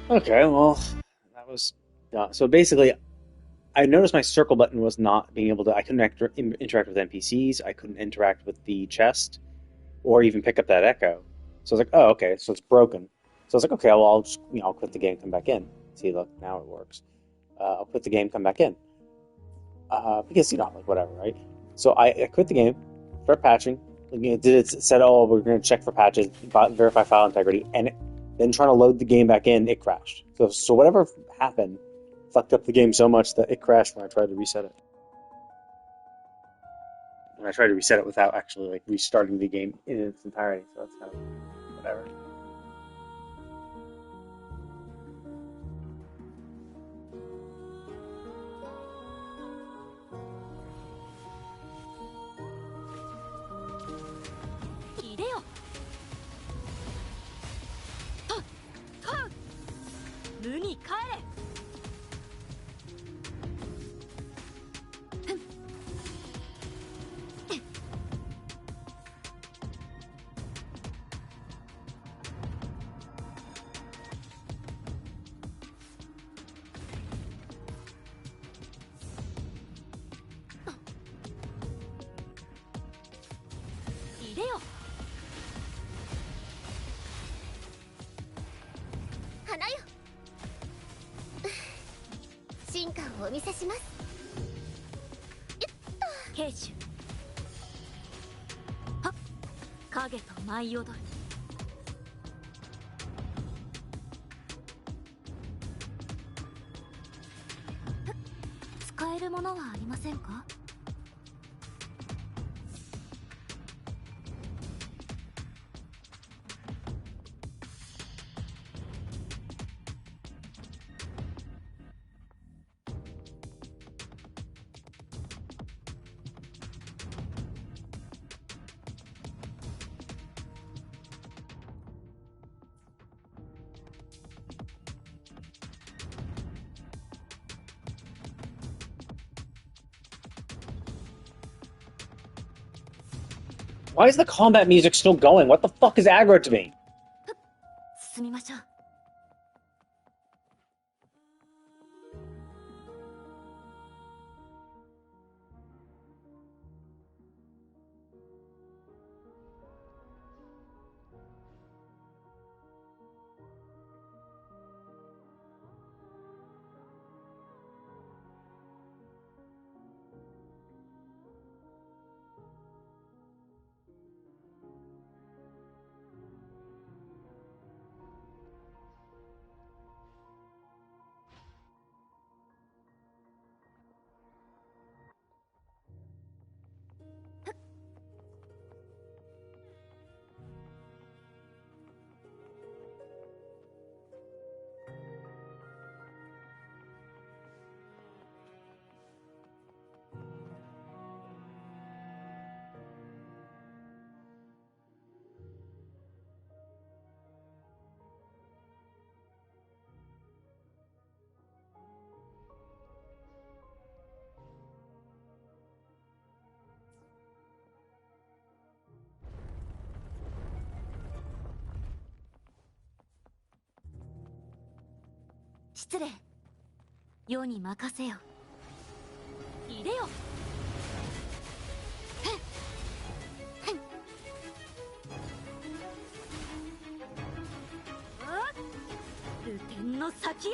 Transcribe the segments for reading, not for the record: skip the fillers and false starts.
Okay, well, that was so basically, I noticed my circle button was not being able to. I couldn't interact with NPCs. I couldn't interact with the chest, or even pick up that echo. So I was like, oh, okay, so it's broken. So I was like, okay, well, I'll just I'll quit the game, come back in. See, look, now it works. I'll quit the game, come back in. Because like whatever, right? So I quit the game, start patching. Did it said, oh, we're going to check for patches, verify file integrity, and then trying to load the game back in, it crashed. So whatever happened fucked up the game so much that it crashed when I tried to reset it. And I tried to reset it without actually like restarting the game in its entirety. So that's kind of whatever. いでよ。はっはっ、無に帰れ。いでよ。花よ。進化をお見せします。慶州。はっ、影と舞い踊る。使えるものはありませんか？Why is the combat music still going? What the fuck is aggro to me? 進みましょう。失礼。世に任せよ。いでよ。流天の先へ。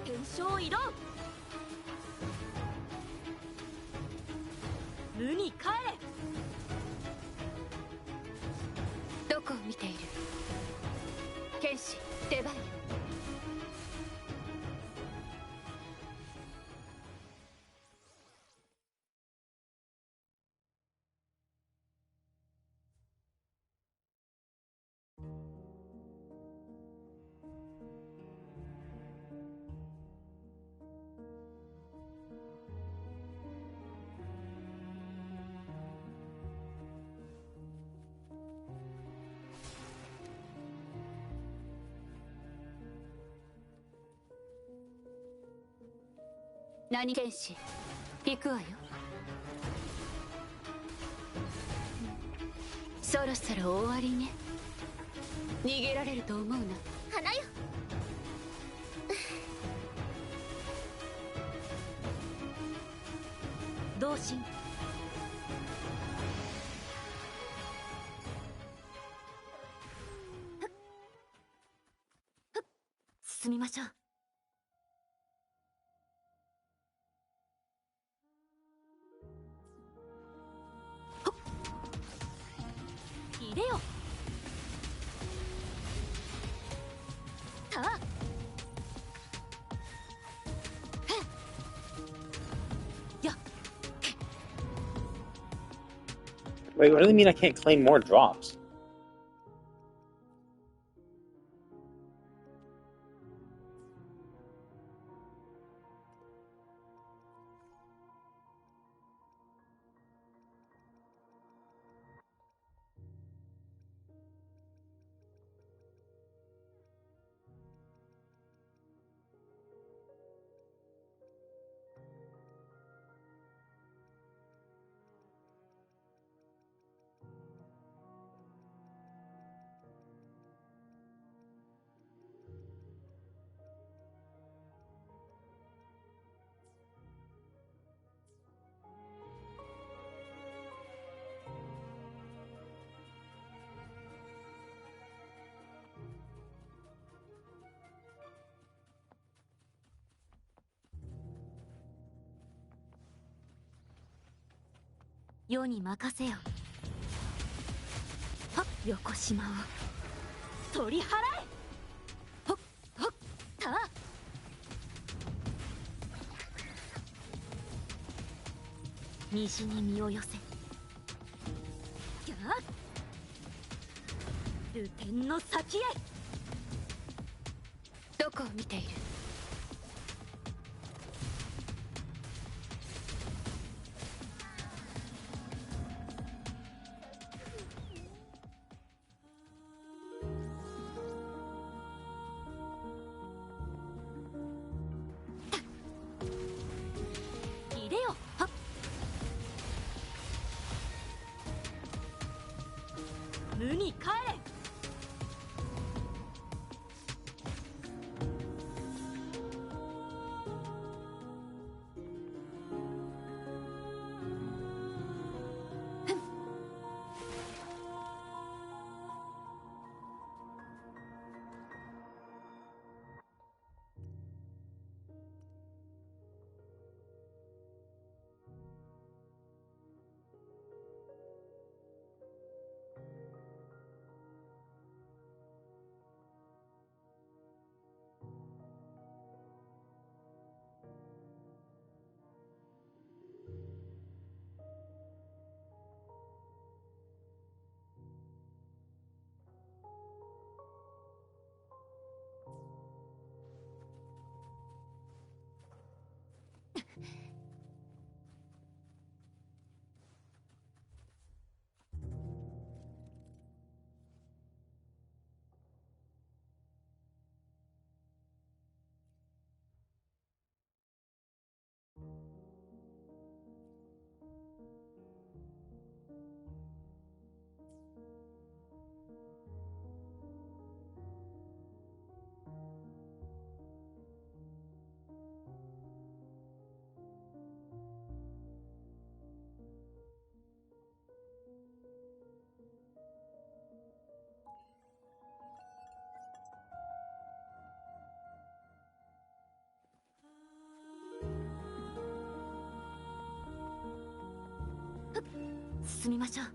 天正色。無に帰れ。どこを見ている？剣士、出番よ。何剣士、行くわよ。そろそろ終わりね。逃げられると思うな。花よ。同心。進みましょう。入れよ。さあ。や。Wait, what do they mean I can't claim more drops?「世に任せよ」。はっ、横島を取り払え。ほっほっ、たあ。西に身を寄せ。やあ。流天の先へ。どこを見ている。入れよ。はっ。無に帰れ。進みましょう。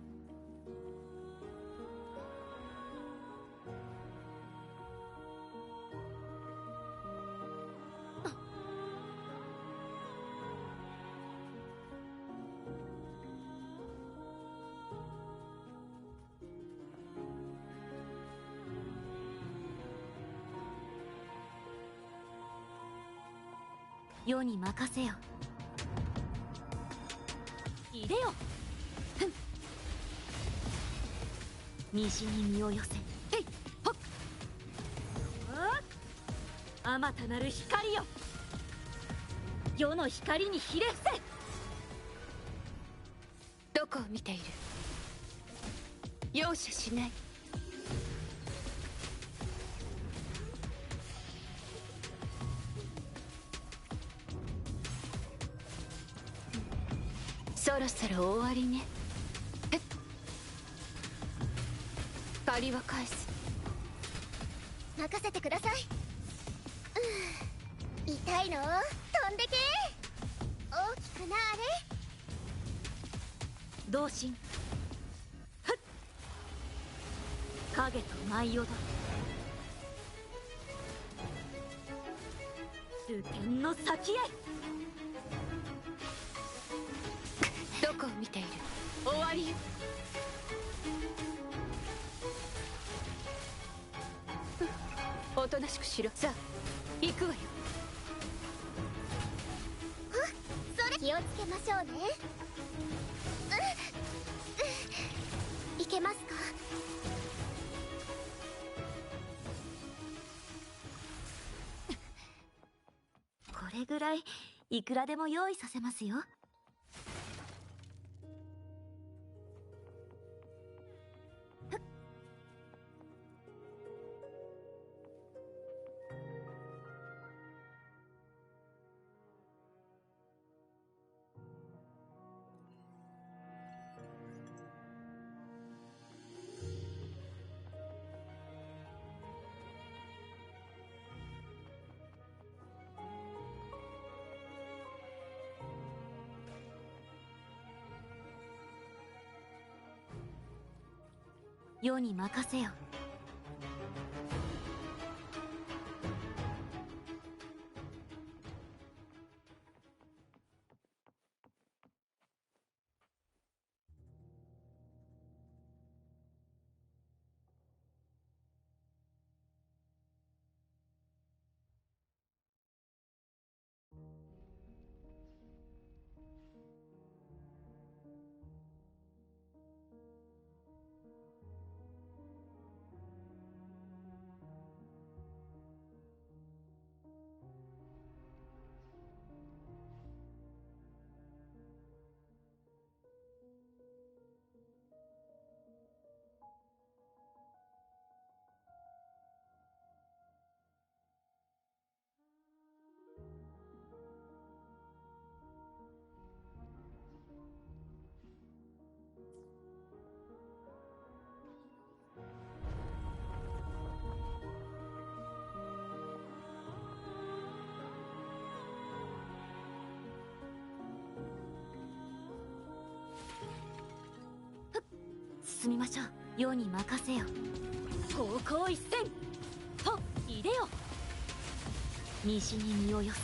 世に任せよ。入れよ。西に身を寄せ。えいほっ。あまたなる光よ。世の光にひれ伏せ。どこを見ている。容赦しない。そろそろ終わりね。借りは返す。任せてください。痛いの飛んでけ。大きくなあれ。同心。ふっ。影と舞い踊る。流天の先へ。どこを見ている。終わりよ。おとなしくしろ。さあ行くわよ。それ気をつけましょうね。いけますか。これぐらいいくらでも用意させますよ。世に任せよ。進みましょう。世に任せよ。方向一閃。と入れよ。西に身を寄せ。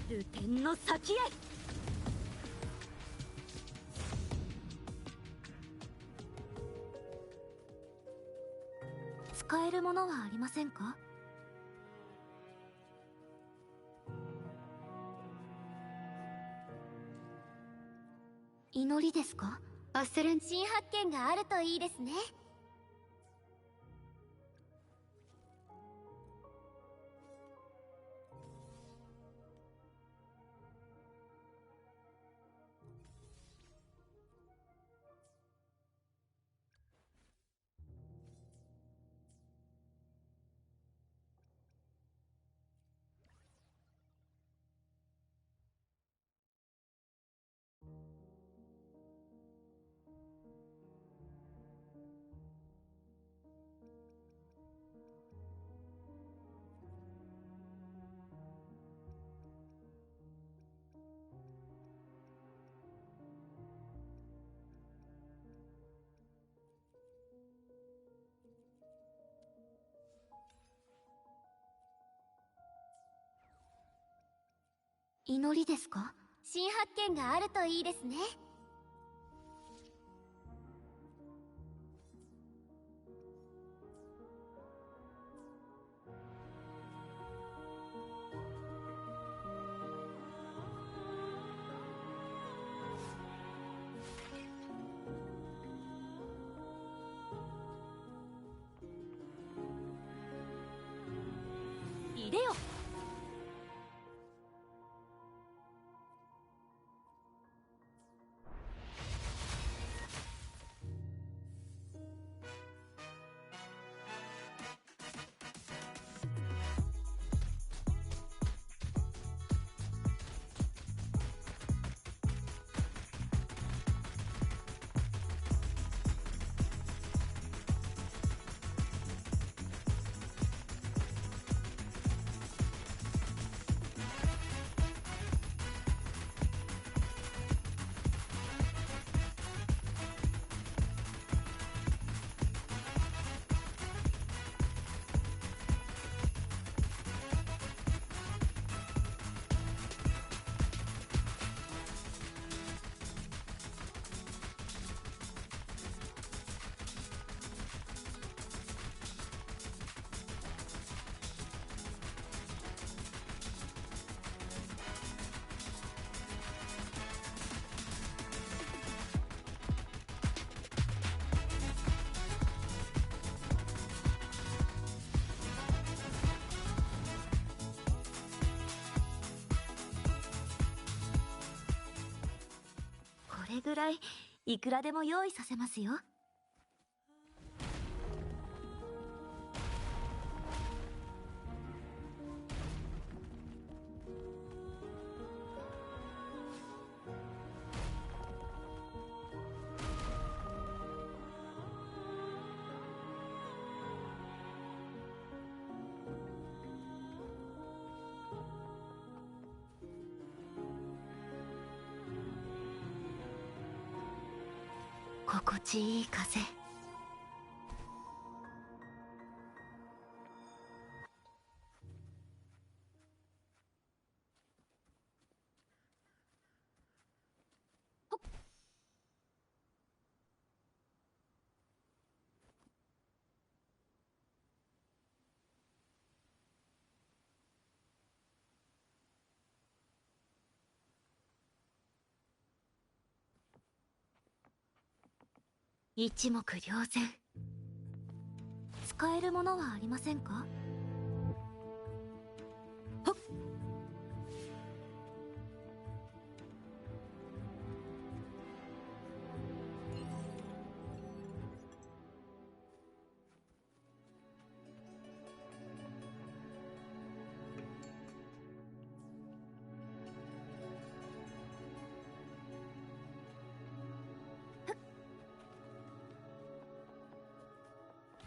流天の先へ。使えるものはありませんか。祈りですか。新発見があるといいですね。祈りですか。新発見があるといいですね。入れよ。れぐらいいくらでも用意させますよ。心地いい風。一目瞭然。使えるものはありませんか？はっ。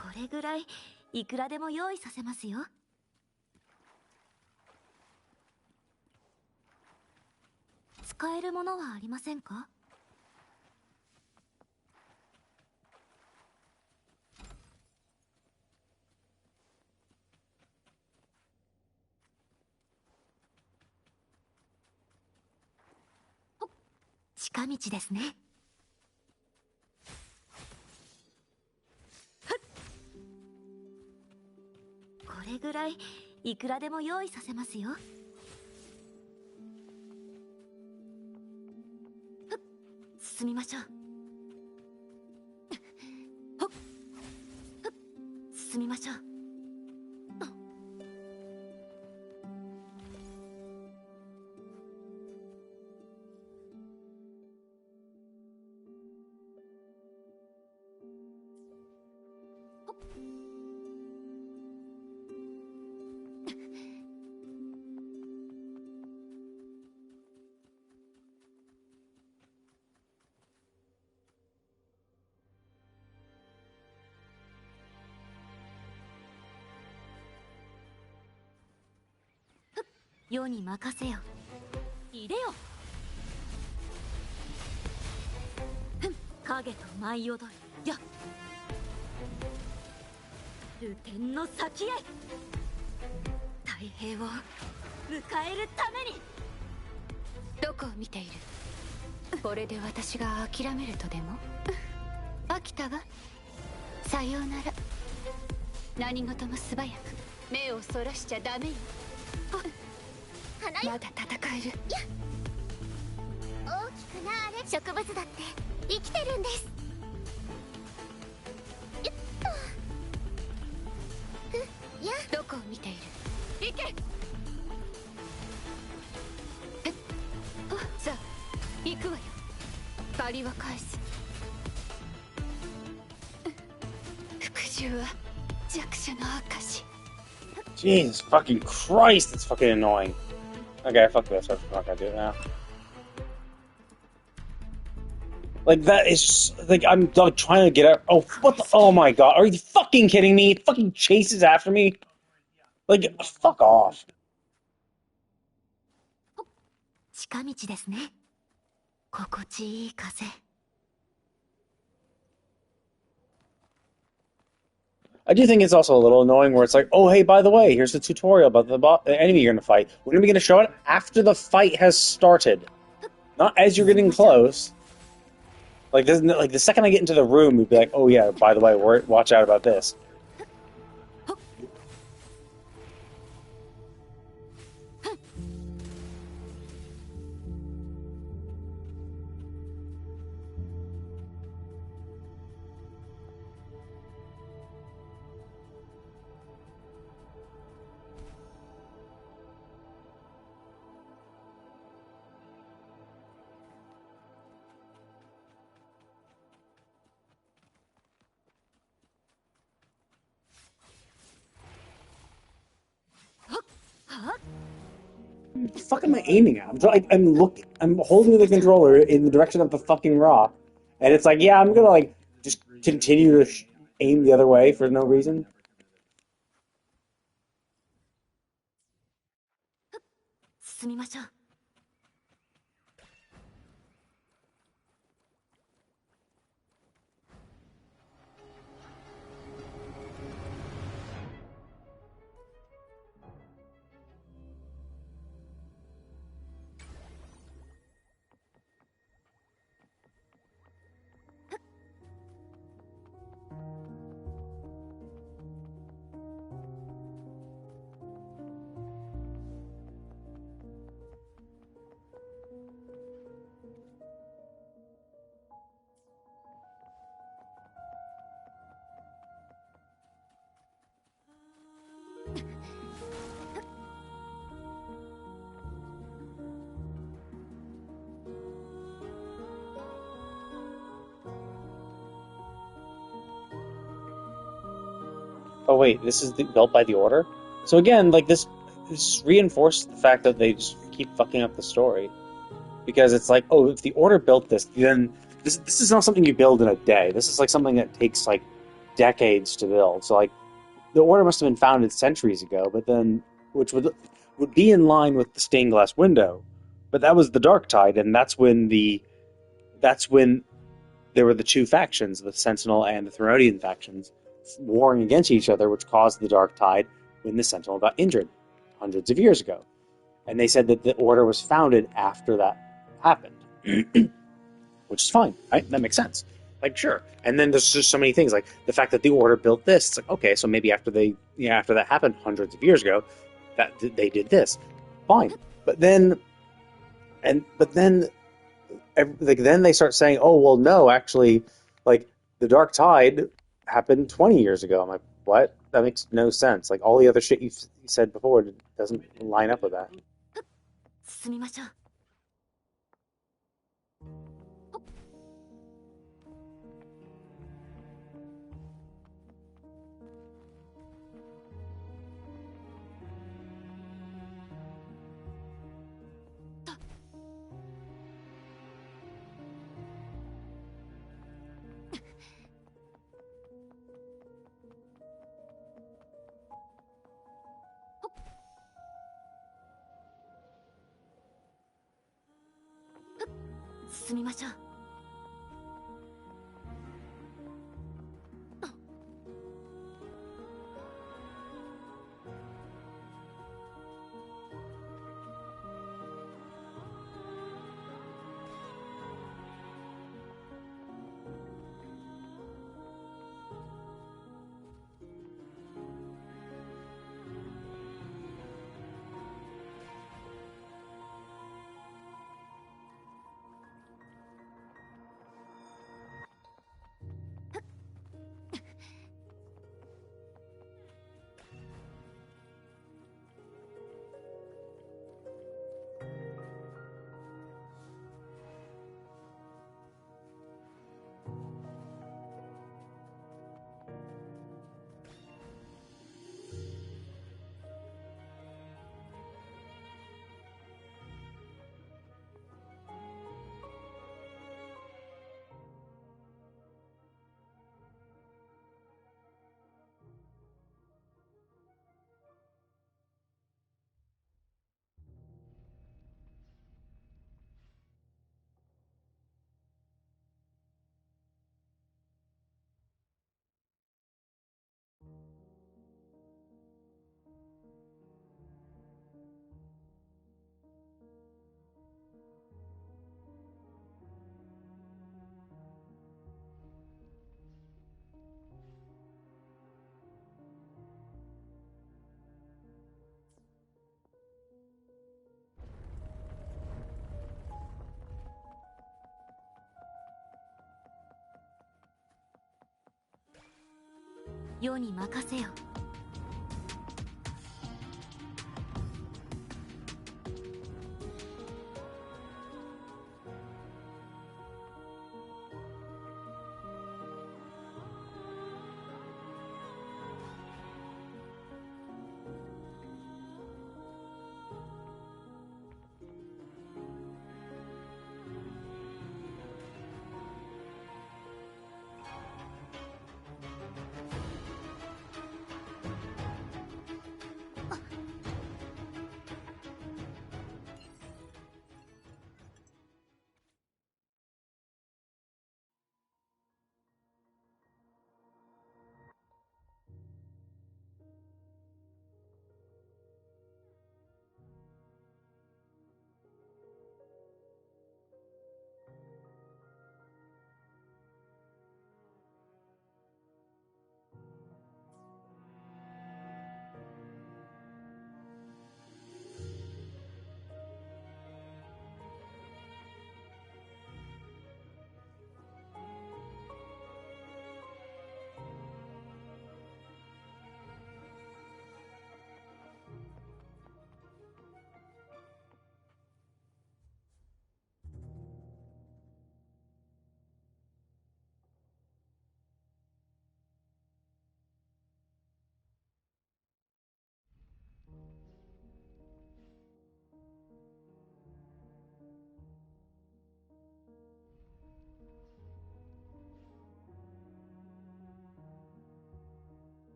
これぐらいいくらでも用意させますよ。使えるものはありませんか？近道ですね。これぐらいいくらでも用意させますよ。進みましょう。進みましょう。世に任せよ。いでよ。影と舞い踊る。や流天の先へ。太平を迎えるために。どこを見ている？これで私が諦めるとでも？飽きたわ。さようなら。何事も素早く目をそらしちゃダメよ。花よ。まだ戦える。大きくなあれ。植物だって生きてるんです。よっと。やどこを見ている？行け。さあ行くわよ。借りは返す。服従は弱者の証。 Jesus fucking Christ, that's fucking annoying. Okay, fuck this. I'm not gonna do it now. Like, that is just, like, I'm like, trying to get out. Oh, what the? Oh my god. Are you fucking kidding me? It fucking chases after me? Like, fuck off. 近道ですね。心地いい風。I do think it's also a little annoying where it's like, oh, hey, by the way, here's the tutorial about the enemy you're gonna fight. We're gonna be gonna show it after the fight has started, not as you're getting close. Like, like the second I get into the room, we'd be like, oh yeah, by the way, watch out about this. what the fuck am I aiming at? I'm holding the controller in the direction of the fucking rock, and it's like, yeah, I'm gonna like just continue to aim the other way for no reason. 進みましょう。Oh wait, this is built by the Order? So again, like this reinforced the fact that they just keep fucking up the story. Because it's like, oh, if the Order built this, then this is not something you build in a day. This is like something that takes like decades to build. So like the Order must have been founded centuries ago, but then which would be in line with the stained glass window. But that was the Dark Tide, and that's when there were the two factions, the Sentinel and the Thermodian factions, warring against each other, which caused the Dark Tide when the Sentinel got injured hundreds of years ago. And they said that the Order was founded after that happened, which is fine, right? That makes sense. Like, sure. And then there's just so many things, like the fact that the Order built this. It's like, okay, so maybe after after that happened hundreds of years ago, that they did this, fine. But then like then they start saying, oh well, no, actually, like the Dark Tide happened 20 years ago. I'm like, what? That makes no sense. Like all the other shit you've said before doesn't line up with that. 進みましょう。進みましょう。世に任せよ。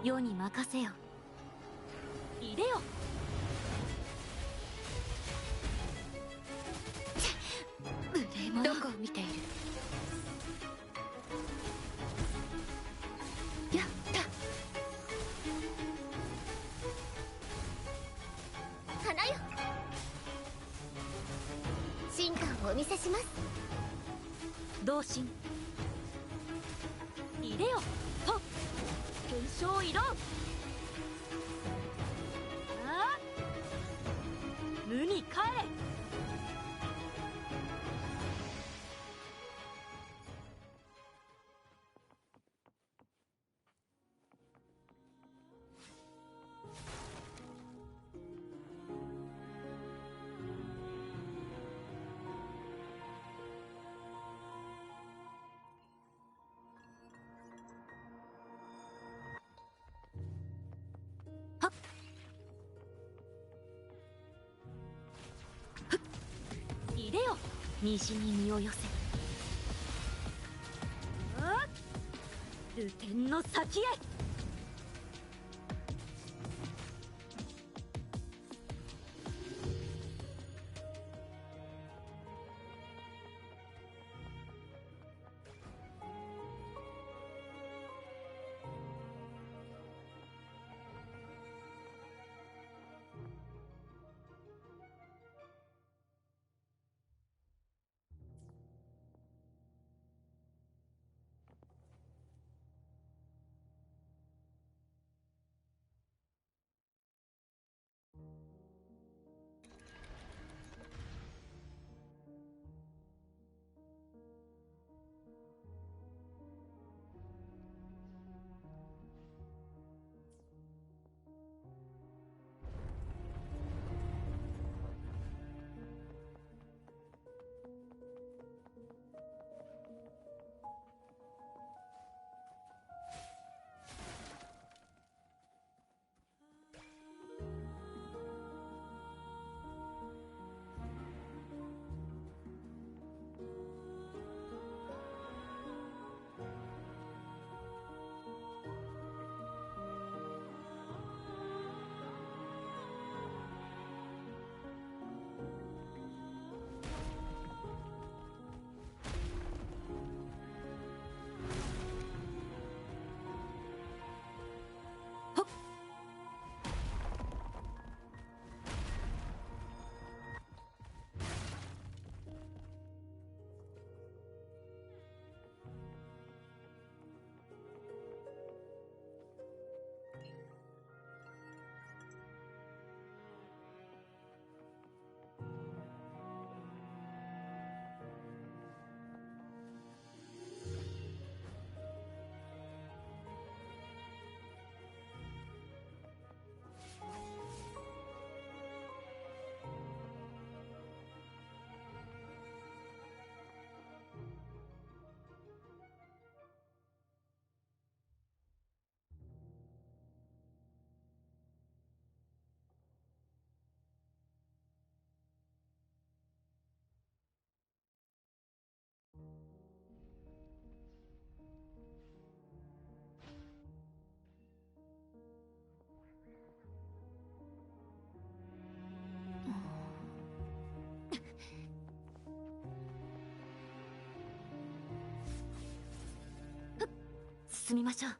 世に任せよ。いでよ。無礼者。どこを見ている。やった。花よ、進化をお見せします。同心。いでよ。はっ。検証移動。ああ。無に帰れ。いでよ。西に身を寄せ。あっ。流天の先へ。進みましょう。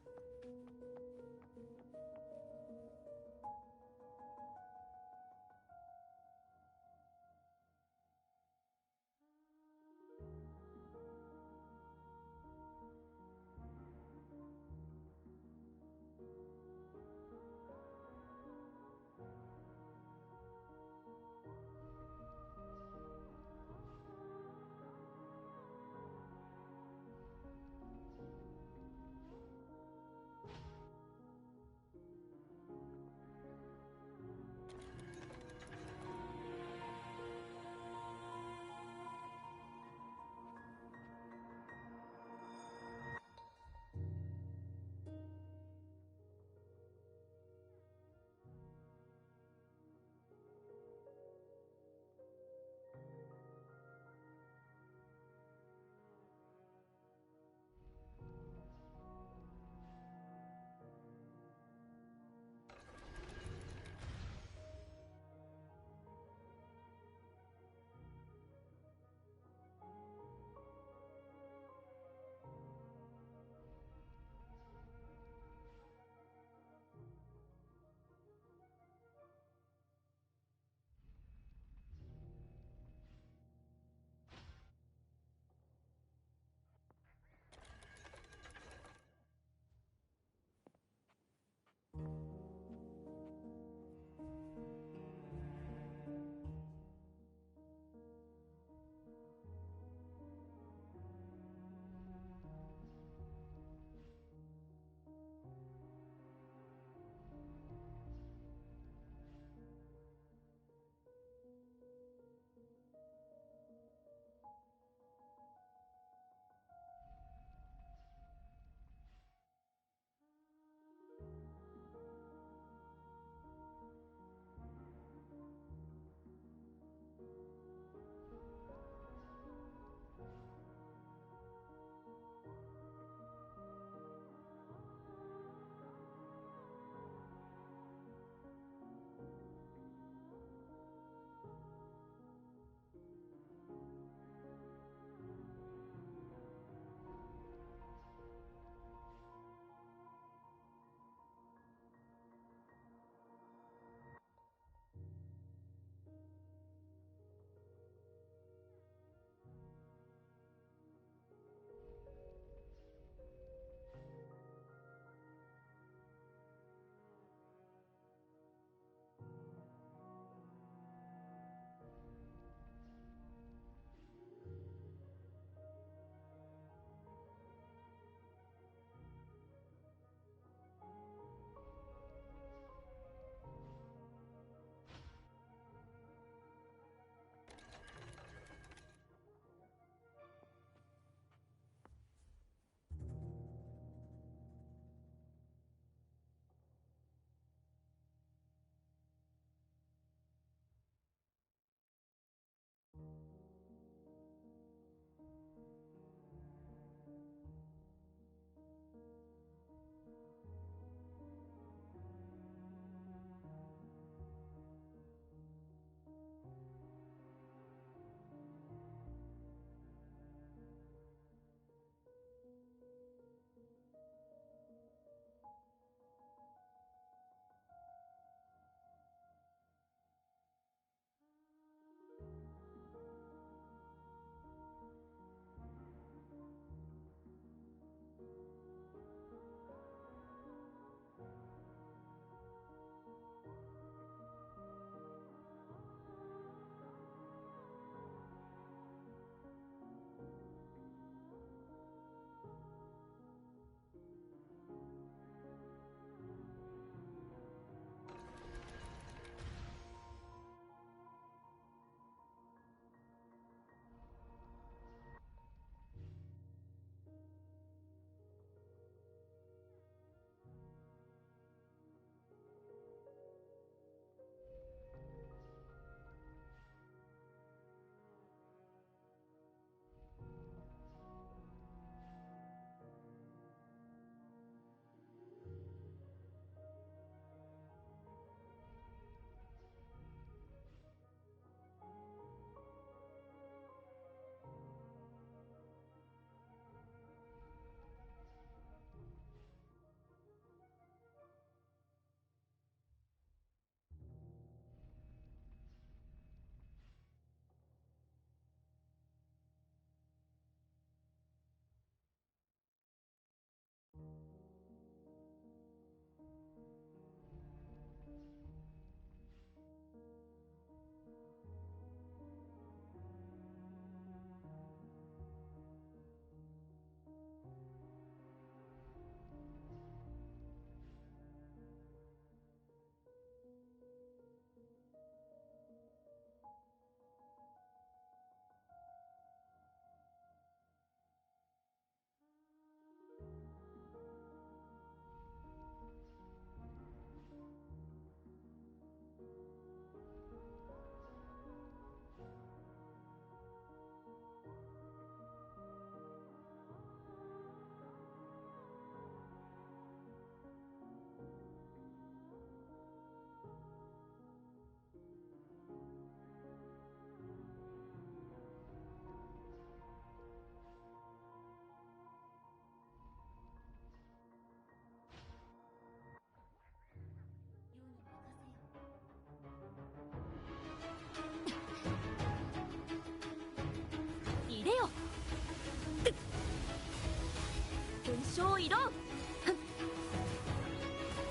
を挑う。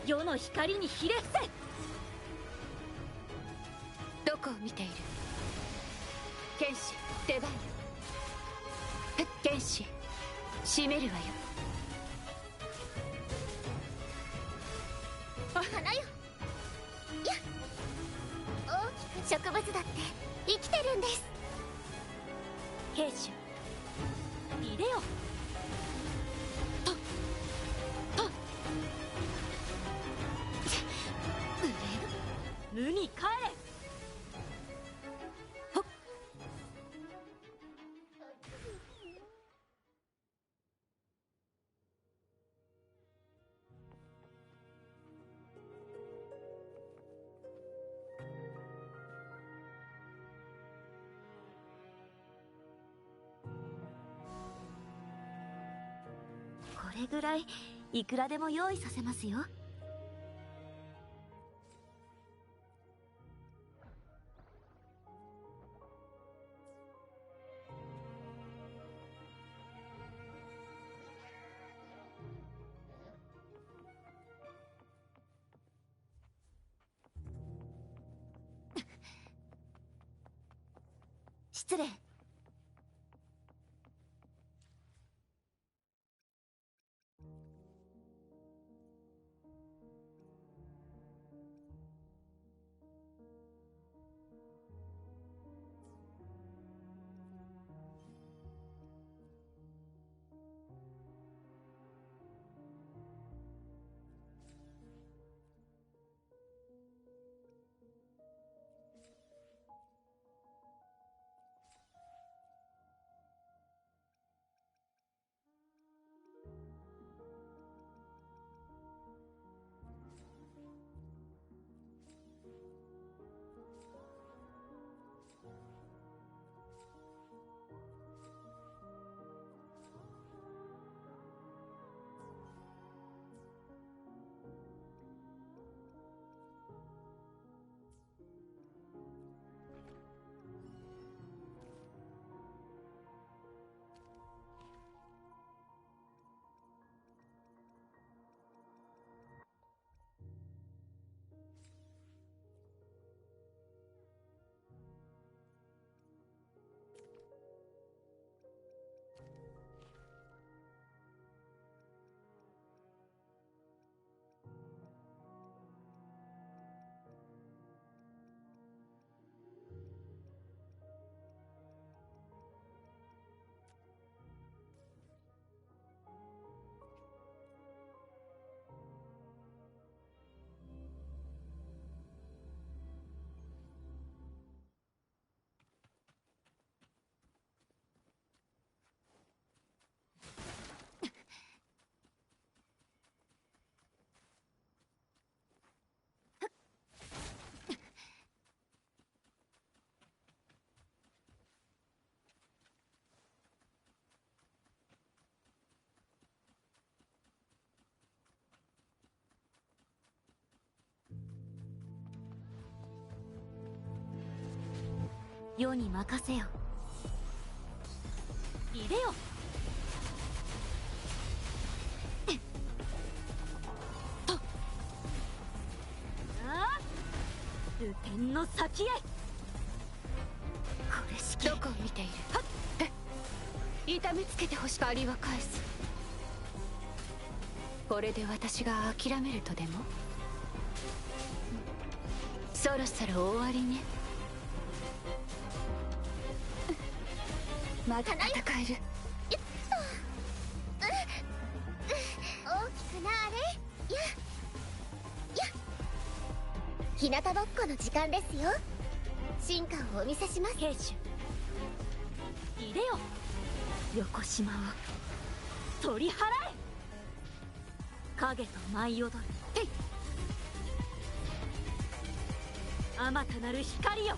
世の光にひれ伏せ。どこを見ている？剣士出番よ。剣士閉めるわよ。花よ。やっ、大きく植物だって生きてるんです。兵士いでよ。と無に帰れ。これぐらいいくらでも用意させますよ。失礼。世に任せよ。いでよ。とああ、流天の先へ。これしきどこを見ている？痛めつけてほしかりは返す。これで私が諦めるとでも？そろそろ終わりね。まだ戦える。大きくなあれ。や日向ぼっこの時間ですよ。進化をお見せします。兵士いでよ。横島を取り払え。影と舞い踊る。あまたなる光よ。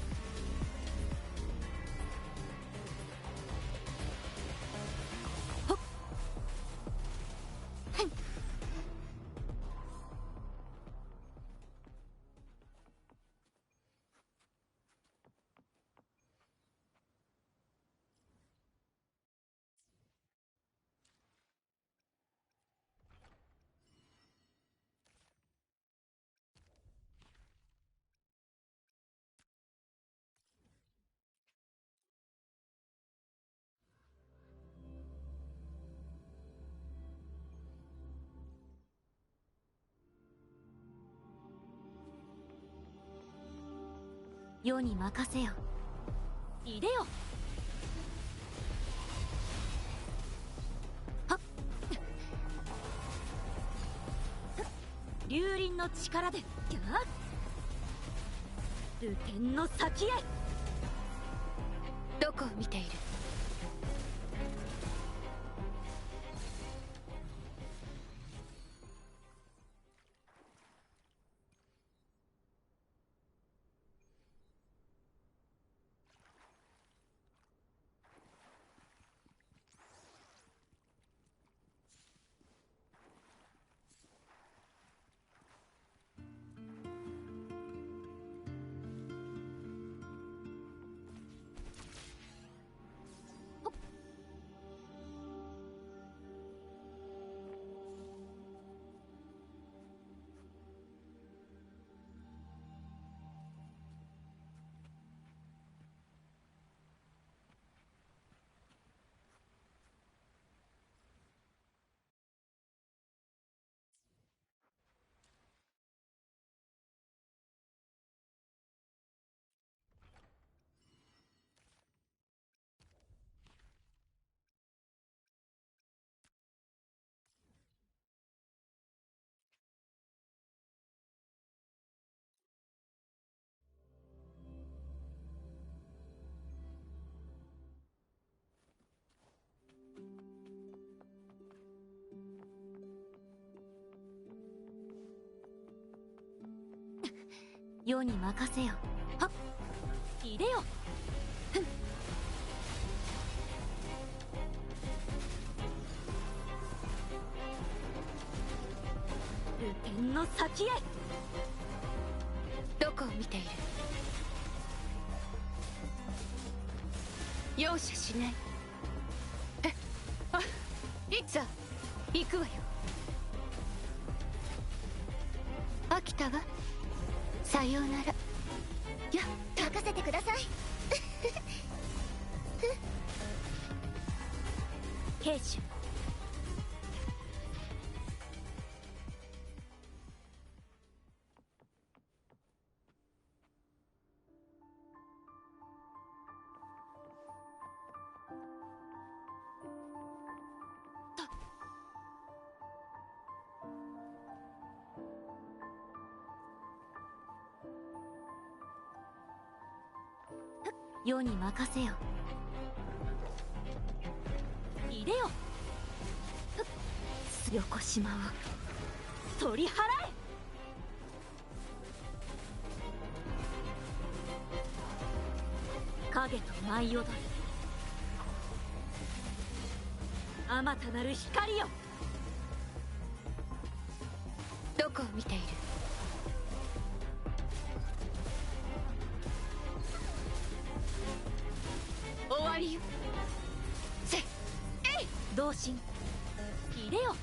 世に任せよ。いでよ。はっ龍輪の力でギャー流天の先へ。どこを見ている？世に任せよ。はっいでよ。流天の先へ。どこを見ている？容赦しない。いつ行くわよ。飽きたわ。さようなら。や任せてください。兵士。世に任せよ。いでよ。横島を取り払え。影と舞い踊るあまたなる光よ。どこを見ている？終わりよ。せえい同心いでよ。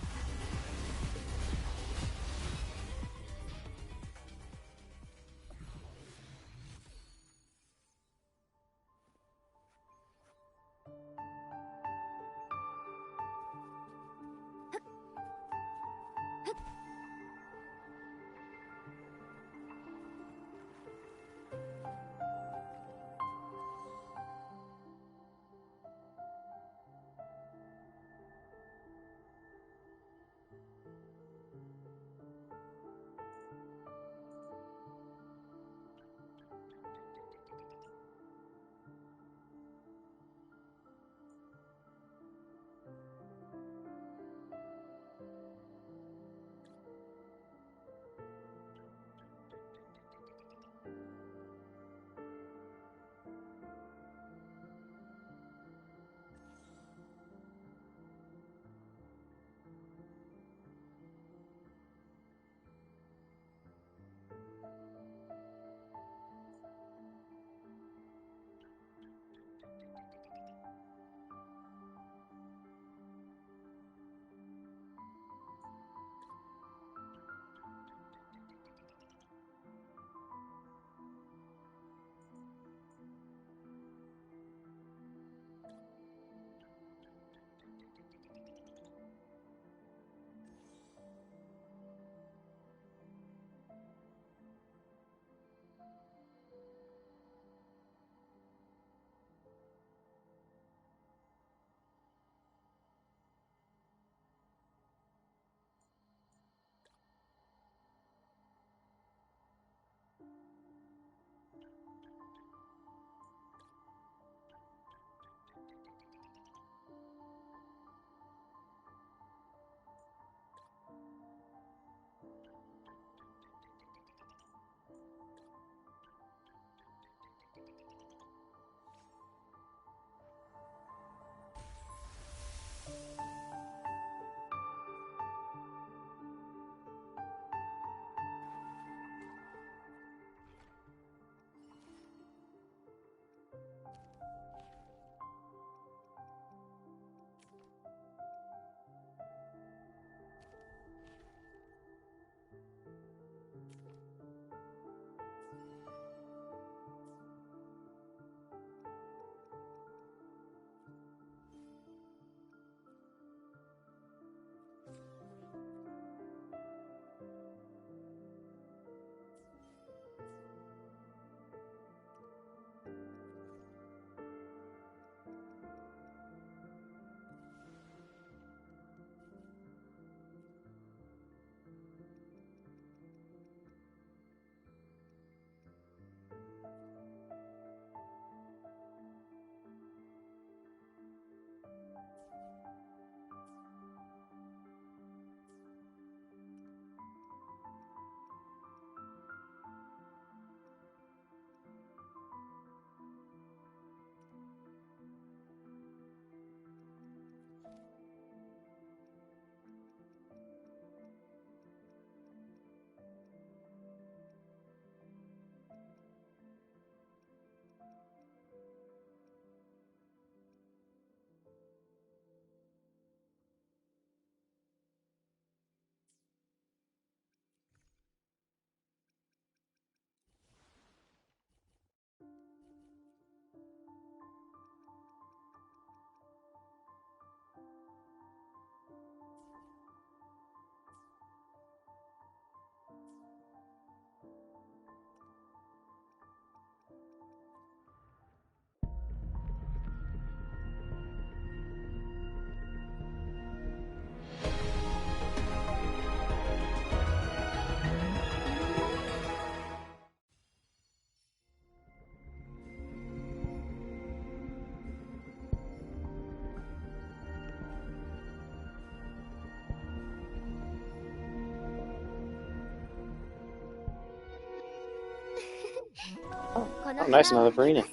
この Oh, nice, 花を another Farina. はい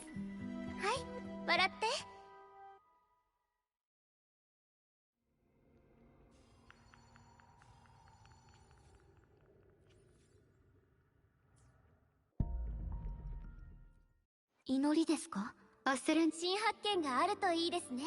笑って。祈りですか？アスレン新発見があるといいですね。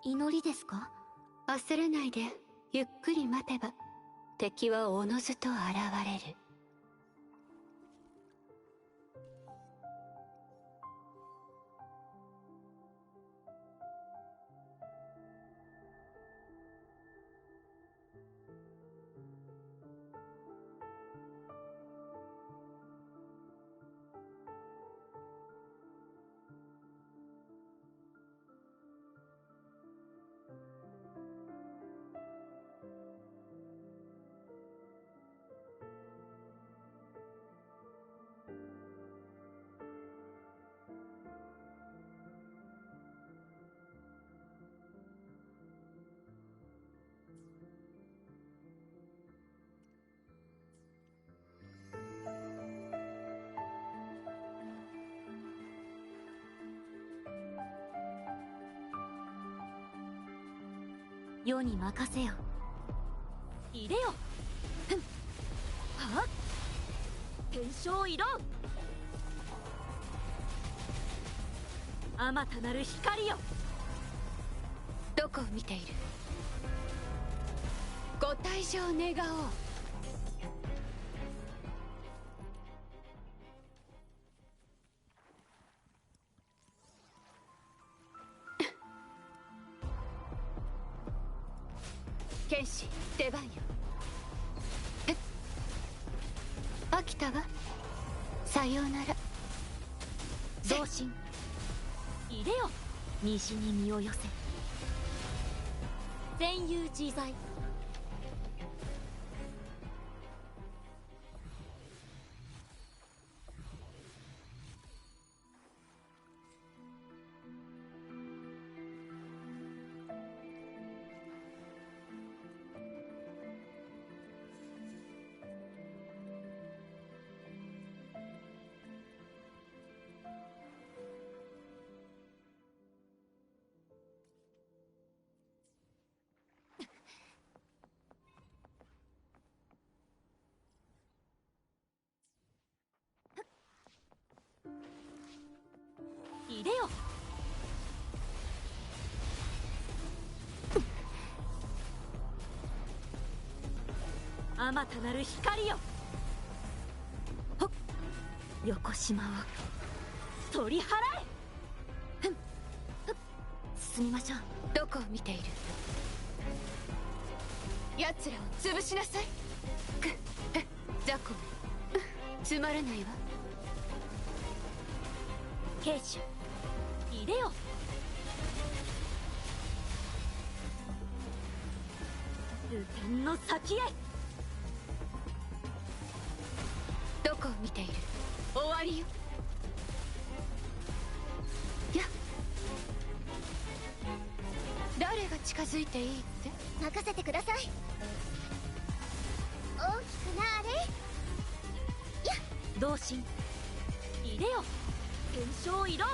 祈りですか？焦れないでゆっくり待てば敵はおのずと現れる。世に任せよ。入れよ。ふん。はっ。天正異論。あまたなる光よ。どこを見ている？ご退場願おう。剣士出番よ。飽きたわ。さようなら。同心。入れよ。西に身を寄せ。戦友自在。入れよ。あまたなる光よ。ほっ。横島を取り払え。ふん。ふっ。進みましょう。どこを見ている？奴らを潰しなさい。くっ、雑魚め。つまらないわ。兵士入れよ。流天の先へ。どこを見ている？終わりよ。やっ。誰が近づいていいって？任せてください。同心いでよ天正色う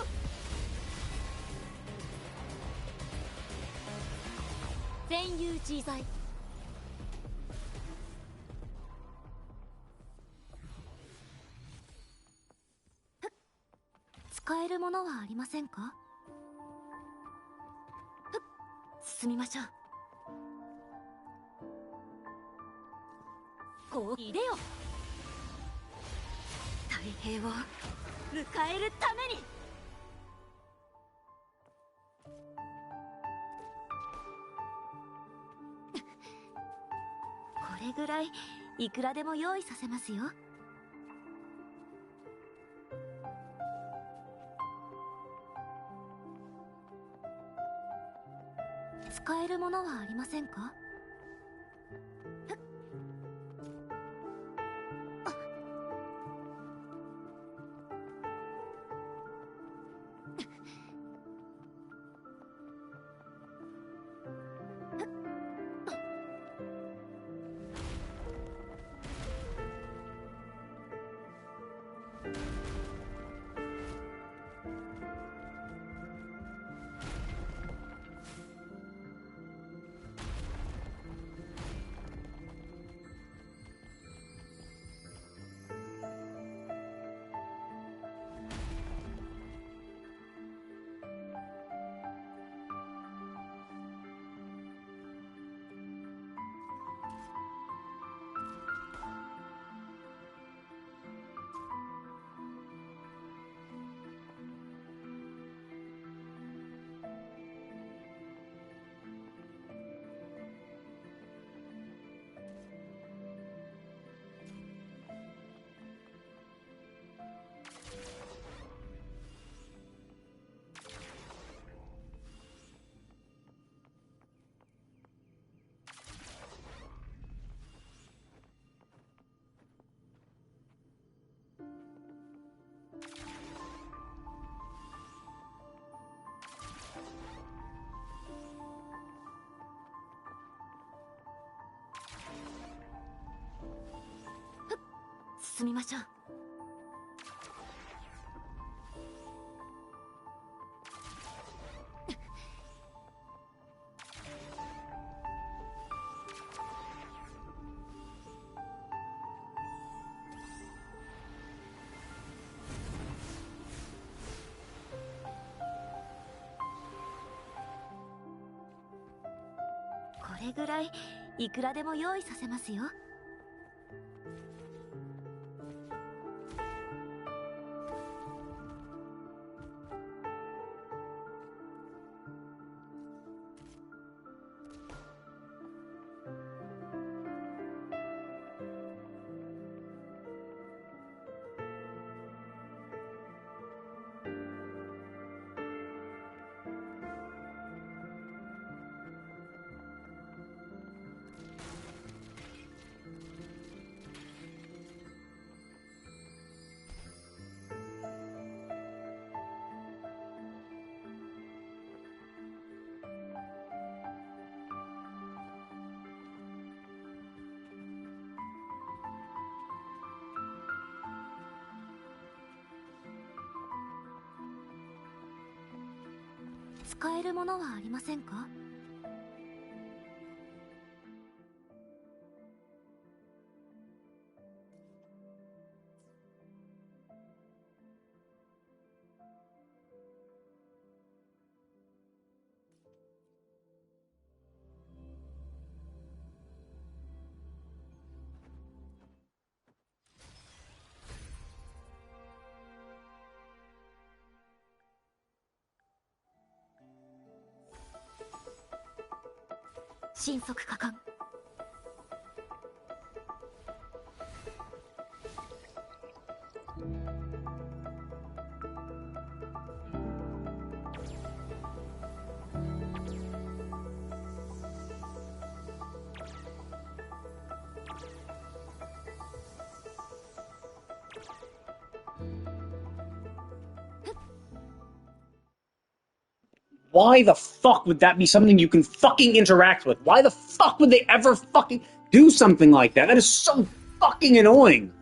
全遊自在使えるものはありませんか？進みましょう。こういでよ太平を迎えるために。これぐらいいくらでも用意させますよ。使えるものはありませんか？進みましょう。これぐらいいくらでも用意させますよ。使えるものはありませんか？神速果敢。Why the fuck would that be something you can fucking interact with? Why the fuck would they ever fucking do something like that? That is so fucking annoying.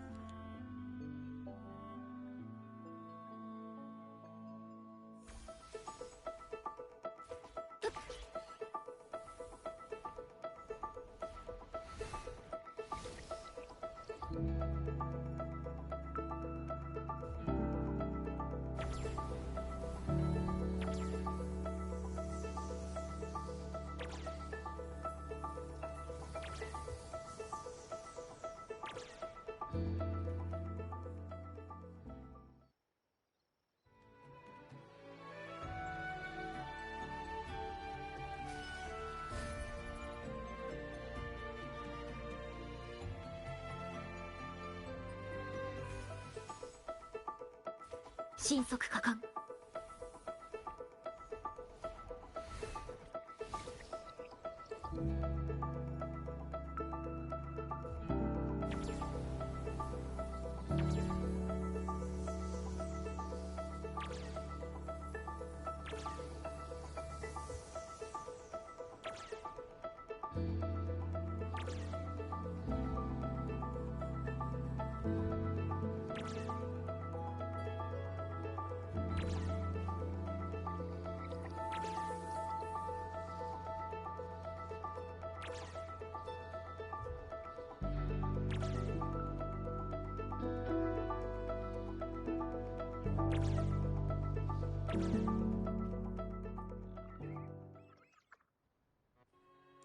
神速果敢。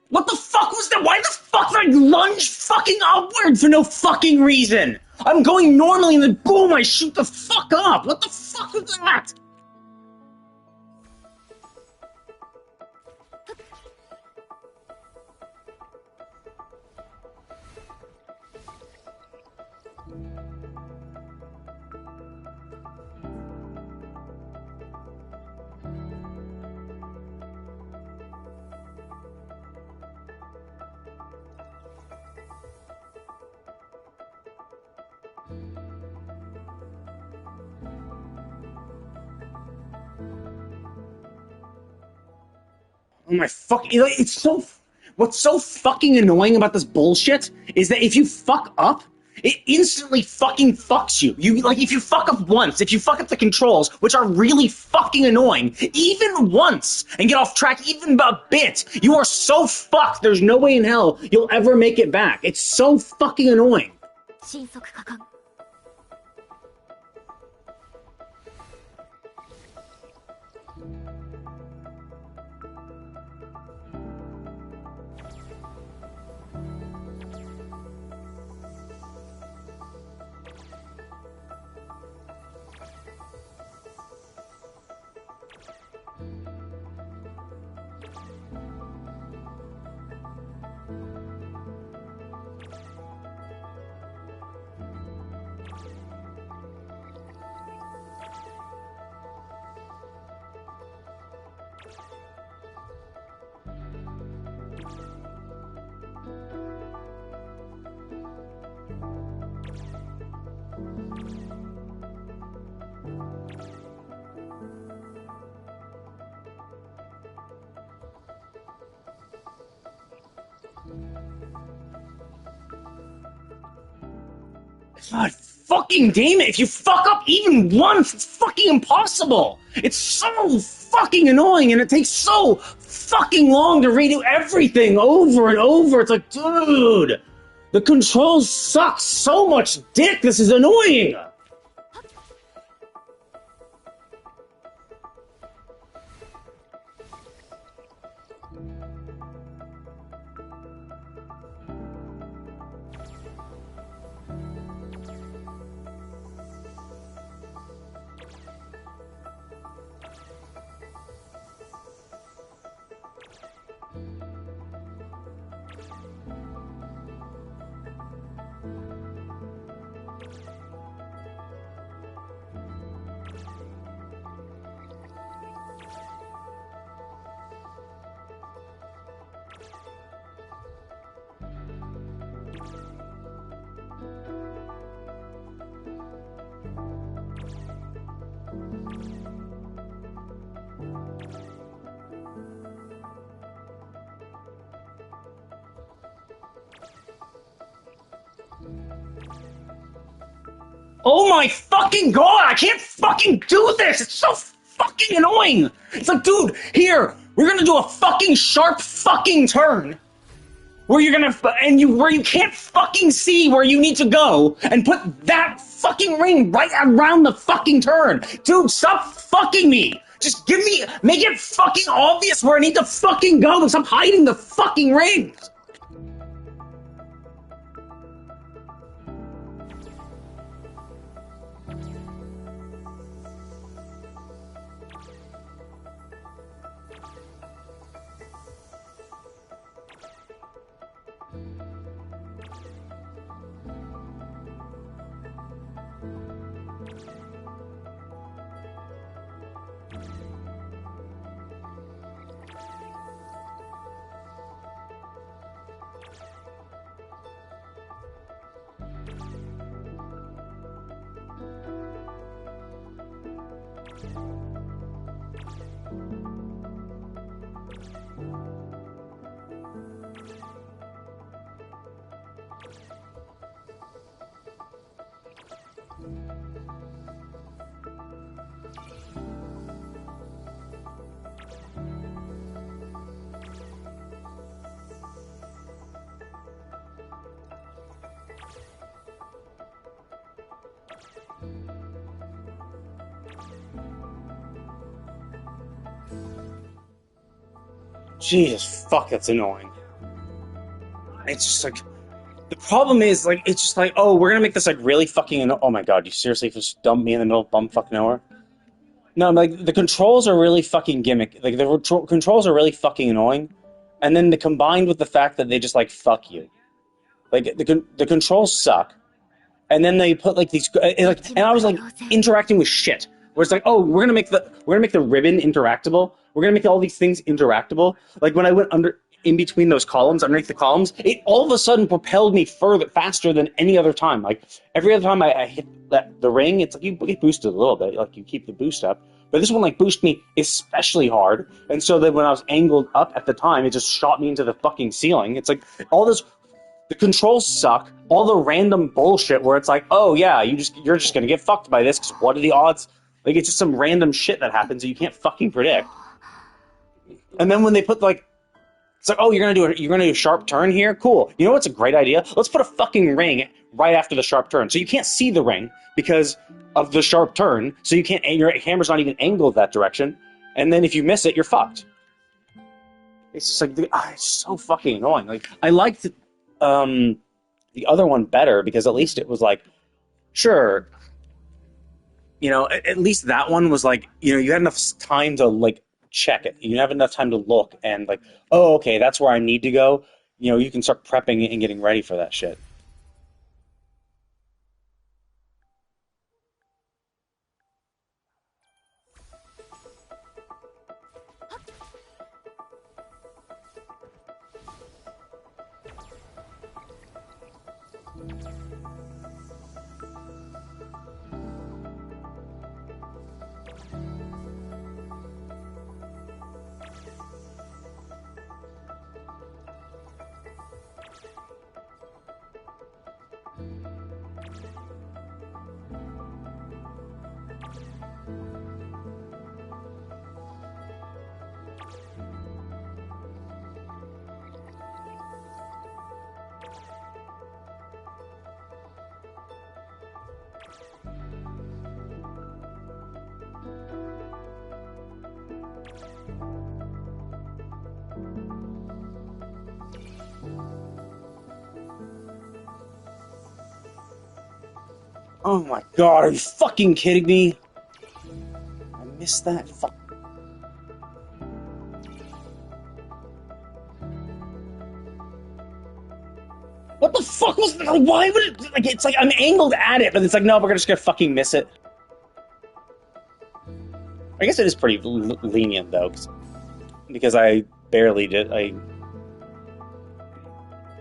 What the fuck was that? Why the fuck did I lunge fucking upward for no fucking reason? I'm going normally and then boom, I shoot the fuck up. What the fuck was that? Oh my fucking, it's so, what's so fucking annoying about this bullshit is that if you fuck up, it instantly fucking fucks you. Like, if you fuck up once, if you fuck up the controls, which are really fucking annoying, even once, and get off track even a bit, you are so fucked, there's no way in hell you'll ever make it back. It's so fucking annoying. 神速果敢。God fucking damn it, if you fuck up even once, it's fucking impossible! It's so fucking annoying and it takes so fucking long to redo everything over and over. It's like, dude, the controls suck so much dick, this is annoying! Oh my fucking god, I can't fucking do this! It's so fucking annoying! It's like, dude, here, we're gonna do a fucking sharp fucking turn. Where you're gonna, where you can't fucking see where you need to go, and put that fucking ring right around the fucking turn. Dude, stop fucking me! Just make it fucking obvious where I need to fucking go, and stop hiding the fucking rings! Jesus, fuck, that's annoying. It's just like the problem is like it's just like, oh, we're gonna make this like really fucking oh my god, you seriously just dump me in the middle of bumfuck nowhere? No, like the controls are really fucking gimmick. Like the controls are really fucking annoying, and then the combined with the fact that they just like fuck you. Like the controls suck, and then they put like these and I was like interacting with shit. Where it's like, oh, we're gonna make the ribbon interactable. We're gonna make all these things interactable. Like when I went under in between those columns, underneath the columns, it all of a sudden propelled me faster than any other time. Like every other time I hit the ring, it's like you get boosted a little bit, like you keep the boost up. But this one like boosted me especially hard, and so that when I was angled up at the time, it just shot me into the fucking ceiling. It's like all this. The controls suck. All the random bullshit where it's like, oh yeah, you're just gonna get fucked by this because what are the odds? Like it's just some random shit that happens that you can't fucking predict. And then when they put like, it's like, oh, you're gonna do a sharp turn here. Cool. You know what's a great idea? Let's put a fucking ring right after the sharp turn, so you can't see the ring because of the sharp turn. So you can't. Your camera's not even angled that direction. And then if you miss it, you're fucked. It's just like it's so fucking annoying. Like I liked the other one better because at least it was like, sure, at least that one was like, you had enough time to like check it. You have enough time to look and like, oh, okay, that's where I need to go. You can start prepping and getting ready for that shit. Oh my god, are you fucking kidding me? I missed that. Fuck. What the fuck was that? Like, why would it, like, it's like I'm angled at it, but it's like, no, we're just gonna fucking miss it. I guess it is pretty lenient, though, because I barely did,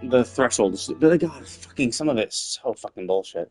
the threshold is, but god, fucking, some of it's so fucking bullshit.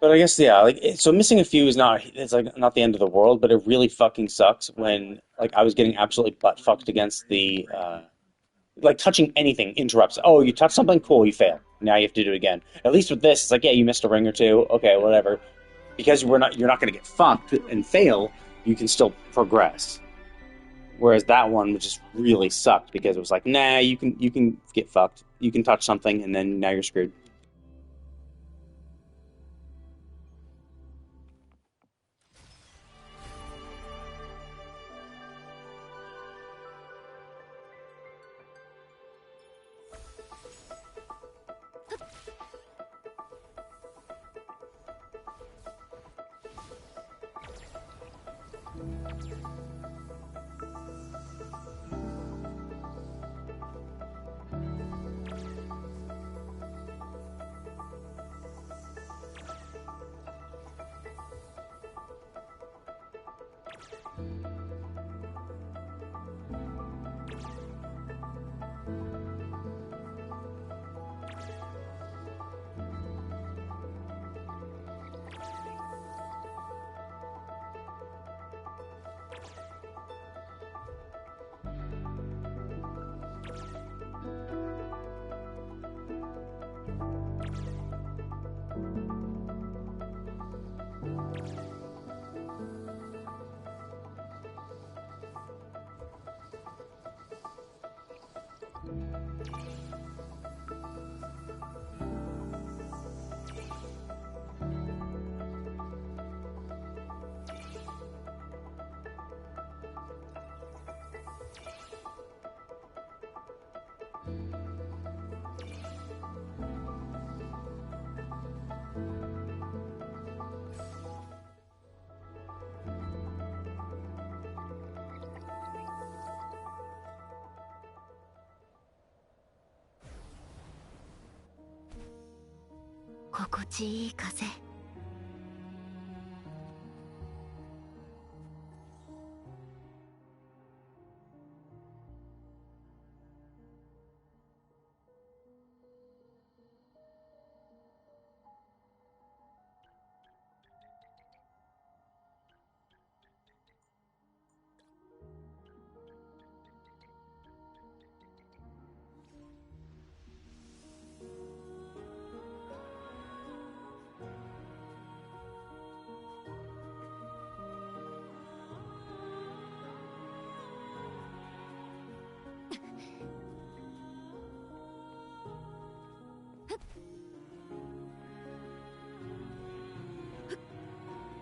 But I guess yeah, like so missing a few is it's like not the end of the world, but it really fucking sucks when like I was getting absolutely butt fucked against the like touching anything interrupts. Oh, you touch something, cool, you fail. Now you have to do it again. At least with this, it's like yeah, you missed a ring or two, okay, whatever. Because you're not going to get fucked and fail, you can still progress. Whereas that one just really sucked because it was like, nah, you can get fucked. You can touch something and then now you're screwed. 心地いい風。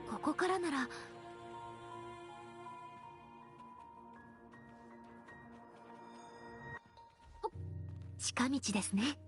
ここからなら。近道ですね。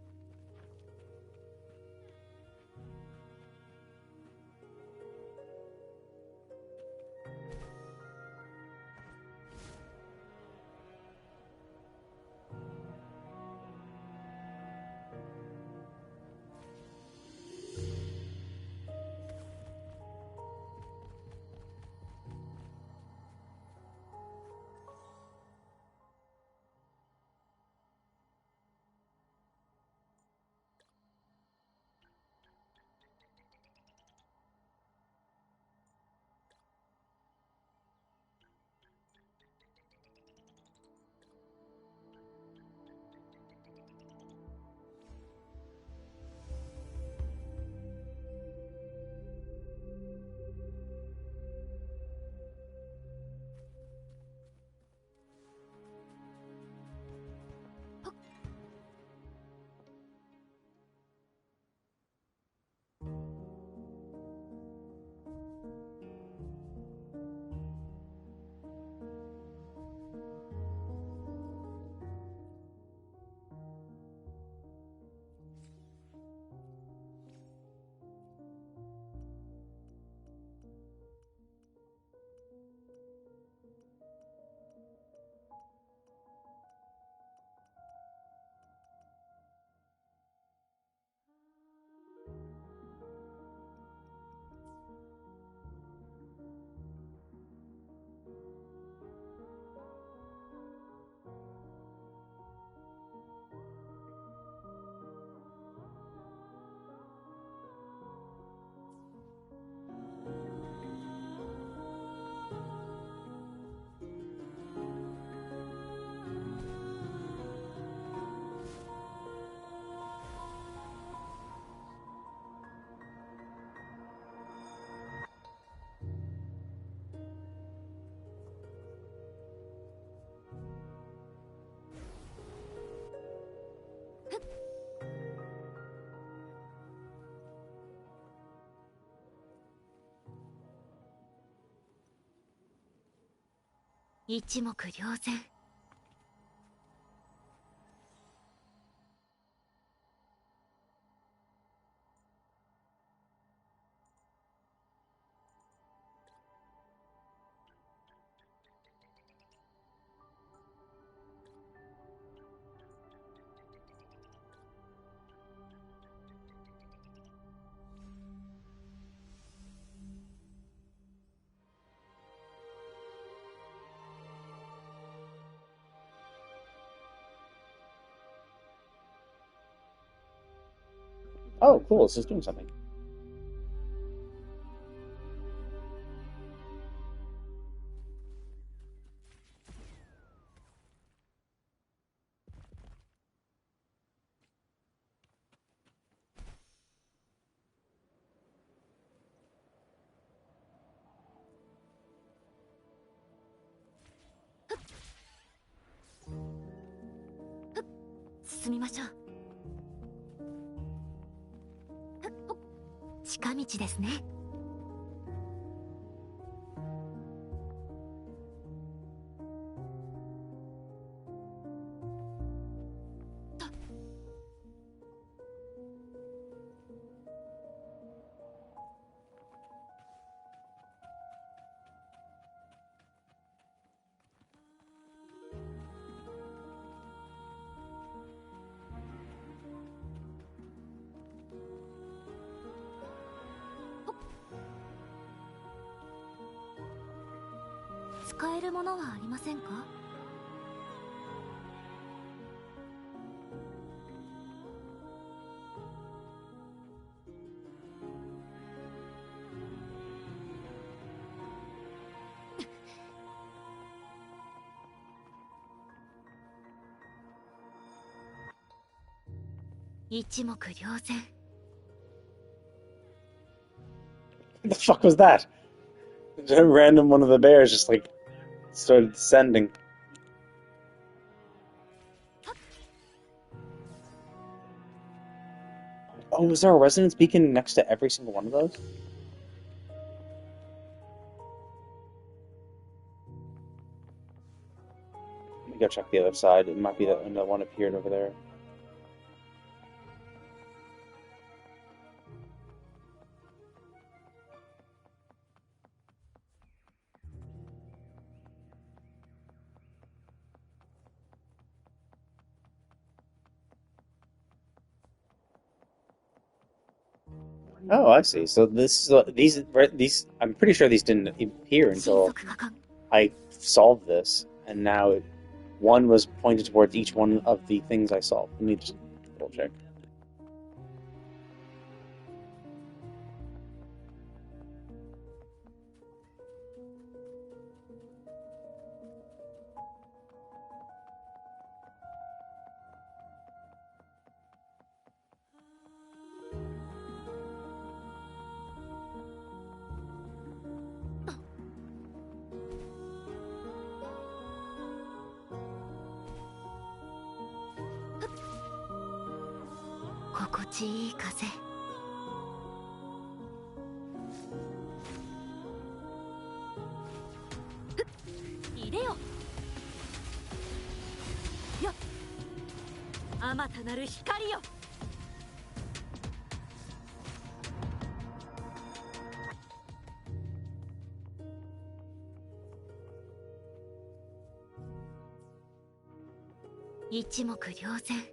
一目瞭然。Oh, cool. This is doing something. Hup. 進みましょう。近道ですね。使えるものはありませんか？一目瞭然。 What the fuck was that? A random one of the bears just like started descending. Oh, was there a resonance beacon next to every single one of those? Let me go check the other side. It might be that another one appeared over there. Oh, I see. So this is these. I'm pretty sure these didn't appear 神 until 速果敢 I solved this, and now one was pointed towards each one of the things I solved. Let me just double check.「心地いい風」「入れよ」「よっ」「あまたなる光よ」一目瞭然。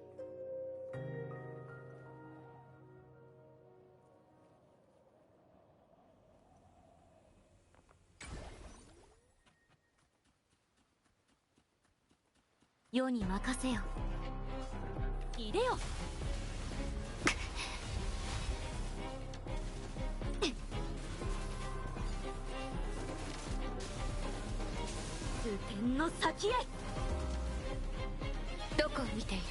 世に任せよ。入れよ。流天の先へ。どこを見ている？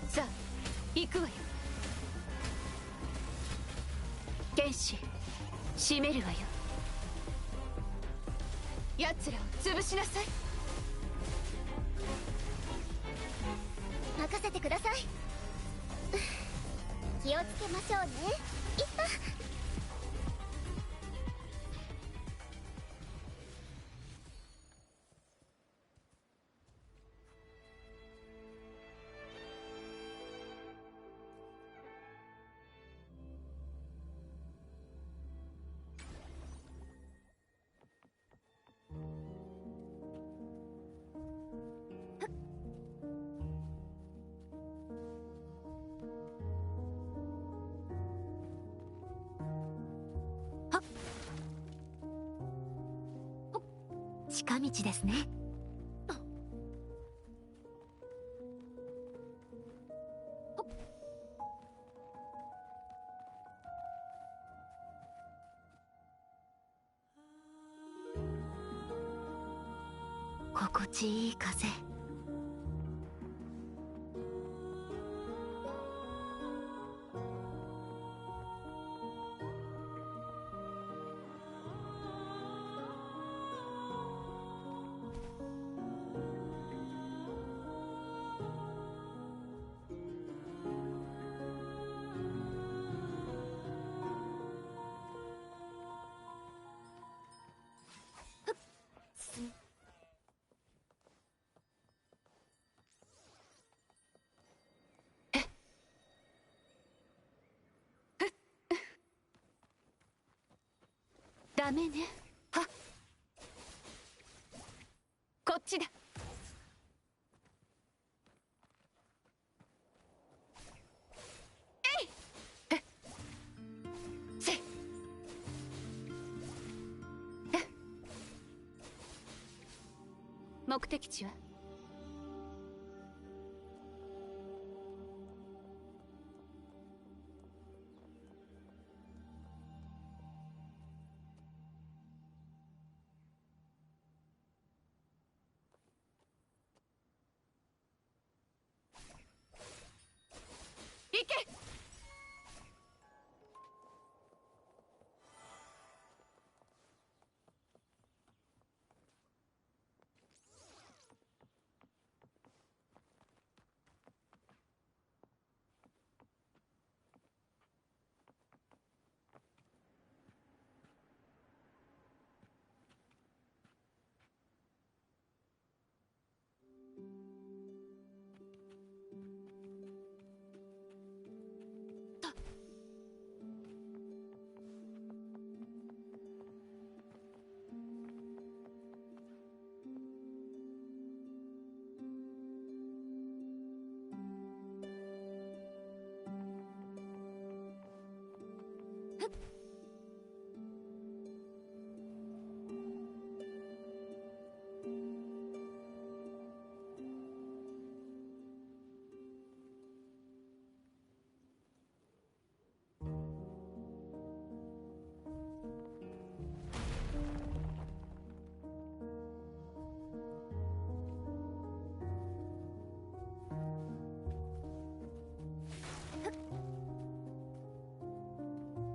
さあ行くわよ。剣士締めるわよ。奴らを潰しなさい。任せてください。気をつけましょうね。いった。近道ですね。心地いい風。ダメね。はっ。こっちだ。えい。え。せ。え。目的地は？行け。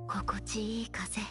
心地いい風。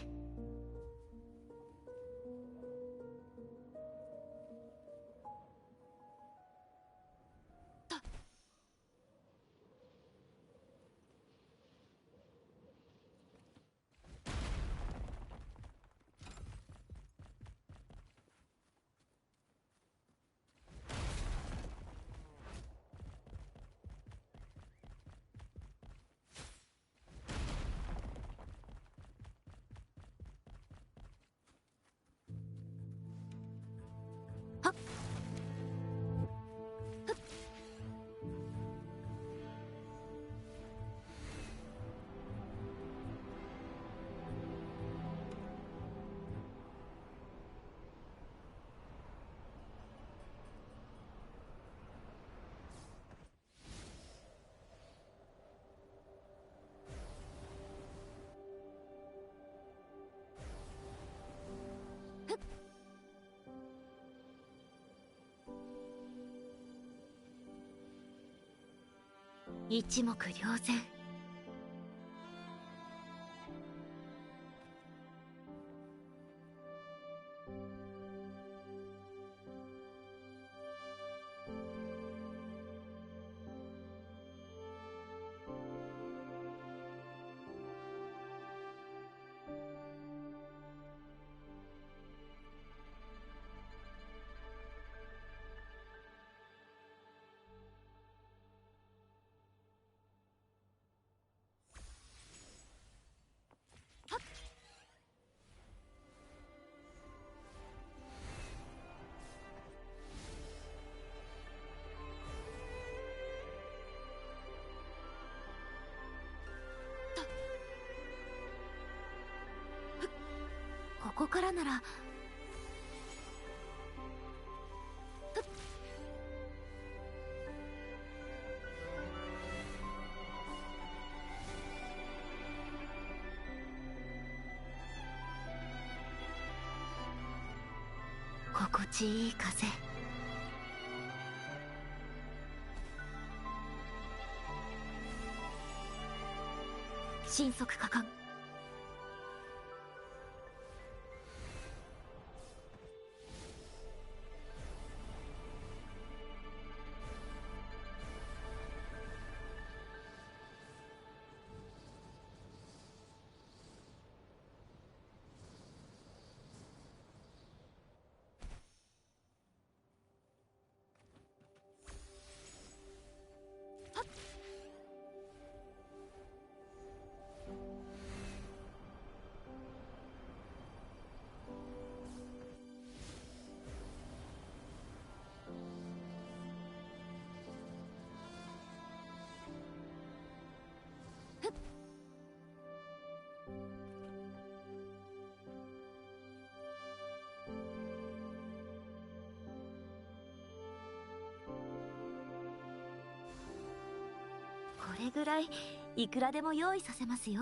一目瞭然。ここからなら。心地いい風。神速果敢。れぐらいいくらでも用意させますよ。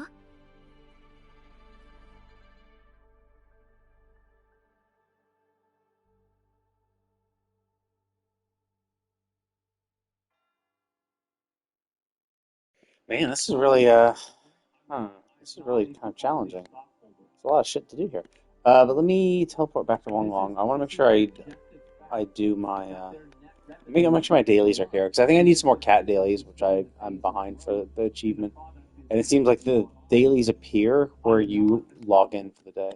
Man, this is really this is really kind of challenging. There's a lot of shit to do here. But let me teleport back to Wong Long. I want to make sure I do my make sure my dailies are here because I think I need some more cat dailies, which I'm behind for the achievement. And it seems like the dailies appear where you log in for the day.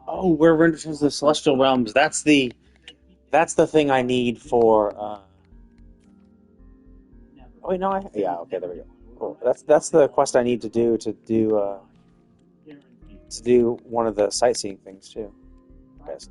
Oh, we're into the celestial realms. That's the thing I need for. Oh wait, no, yeah, okay, there we go. Cool. That's the quest I need to do one of the sightseeing things too. Yes.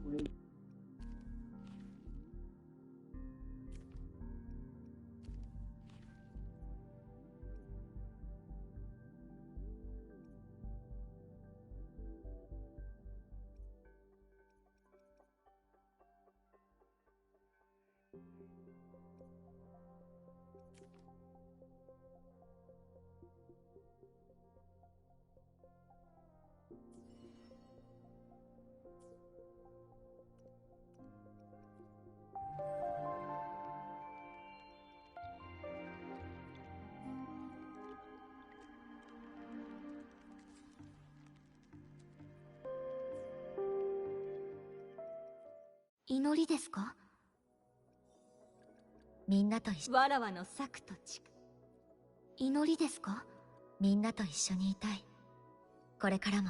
祈りですか？みんなと一緒わらわの策と誓う。祈りですか？みんなと一緒にいたい。これからも。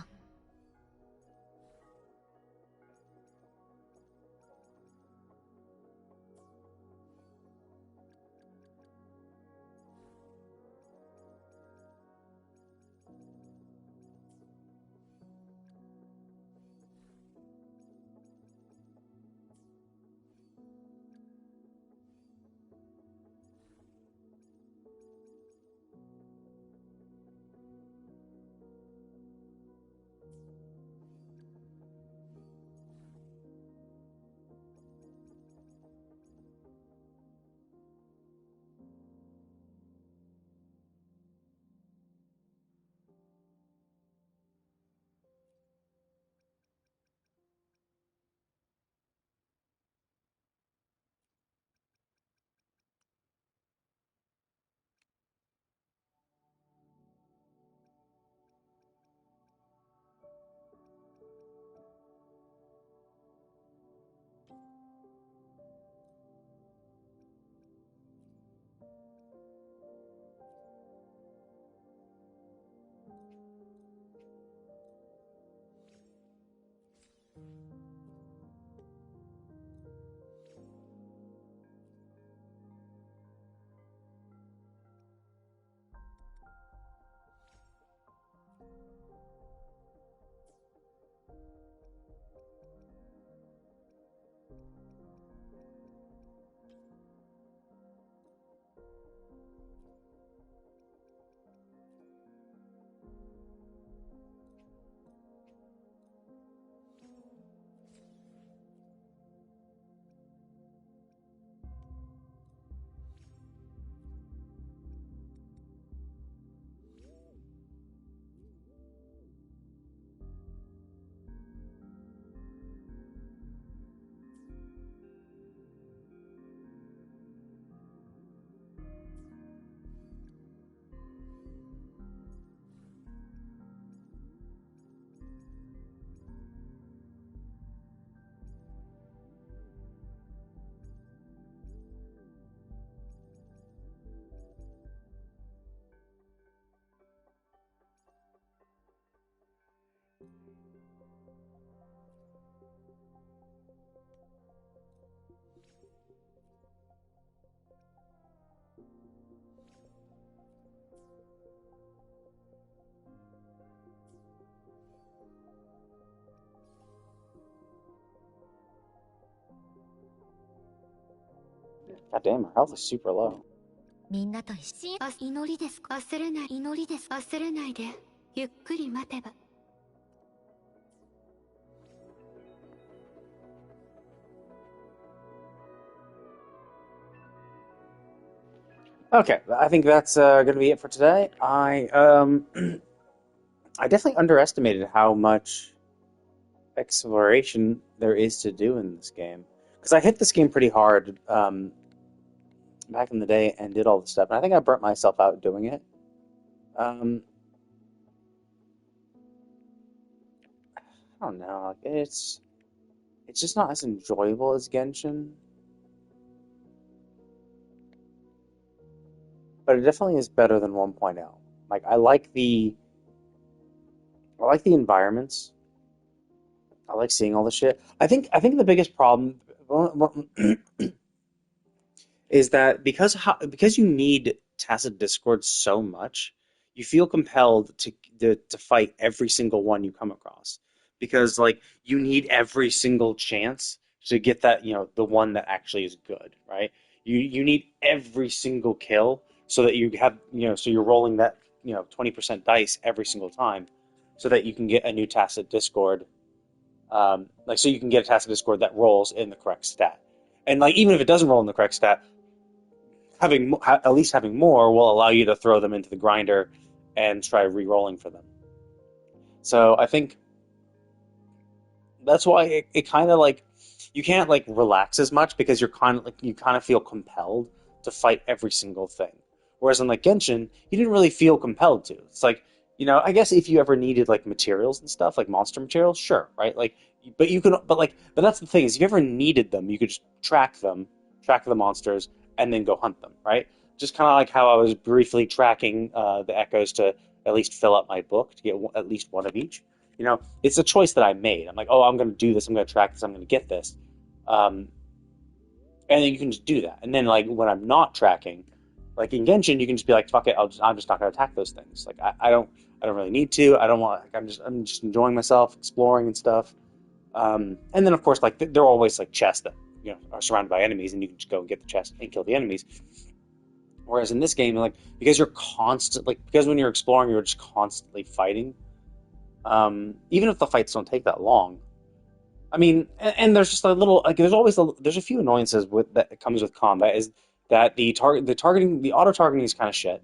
God damn, her health is super low. みんなと一緒祈りですか？忘れない祈りです忘れないでゆっくり待てば Okay, I think that's going to be it for today. I definitely underestimated how much exploration there is to do in this game because I hit this game pretty hard back in the day and did all the stuff, and I think I burnt myself out doing it. Um, I don't know, like, it's just not as enjoyable as Genshin, but it definitely is better than 1.0. Like I like the environments. I like seeing all the shit. I think the biggest problem is that because you need tacit discord so much, you feel compelled to fight every single one you come across because like you need every single chance to get that the one that actually is good, right? You need every single kill so that you have so you're rolling that 20% dice every single time so that you can get a new tacit discord like so you can get a tacit discord that rolls in the correct stat. And like even if it doesn't roll in the correct stat, at least having more will allow you to throw them into the grinder and try re-rolling for them. So I think that's why it kind of like you can't like relax as much because you kind of feel compelled to fight every single thing. Whereas in like Genshin, you didn't really feel compelled to. It's like I guess if you ever needed like materials and stuff, like monster materials, sure, right? Like, but that's the thing is, if you ever needed them, you could just track the monsters, and then go hunt them, right? Just kind of like how I was briefly tracking the echoes to at least fill up my book to get at least one of each. It's a choice that I made. I'm like, oh, I'm going to do this. I'm going to track this. I'm going to get this. Um, and then you can just do that. And then like when I'm not tracking, like in Genshin, you can just be like, fuck it. I'm just not going to attack those things. Like I don't really need to. I don't want. Like, I'm just enjoying myself, exploring and stuff. And then of course, like there are always like chests that are surrounded by enemies, and you can just go and get the chest and kill the enemies. Whereas in this game, like because when you're exploring, you're just constantly fighting. Even if the fights don't take that long, I mean, and there's just a little like there's a few annoyances with that comes with combat is that the auto targeting is kind of shit.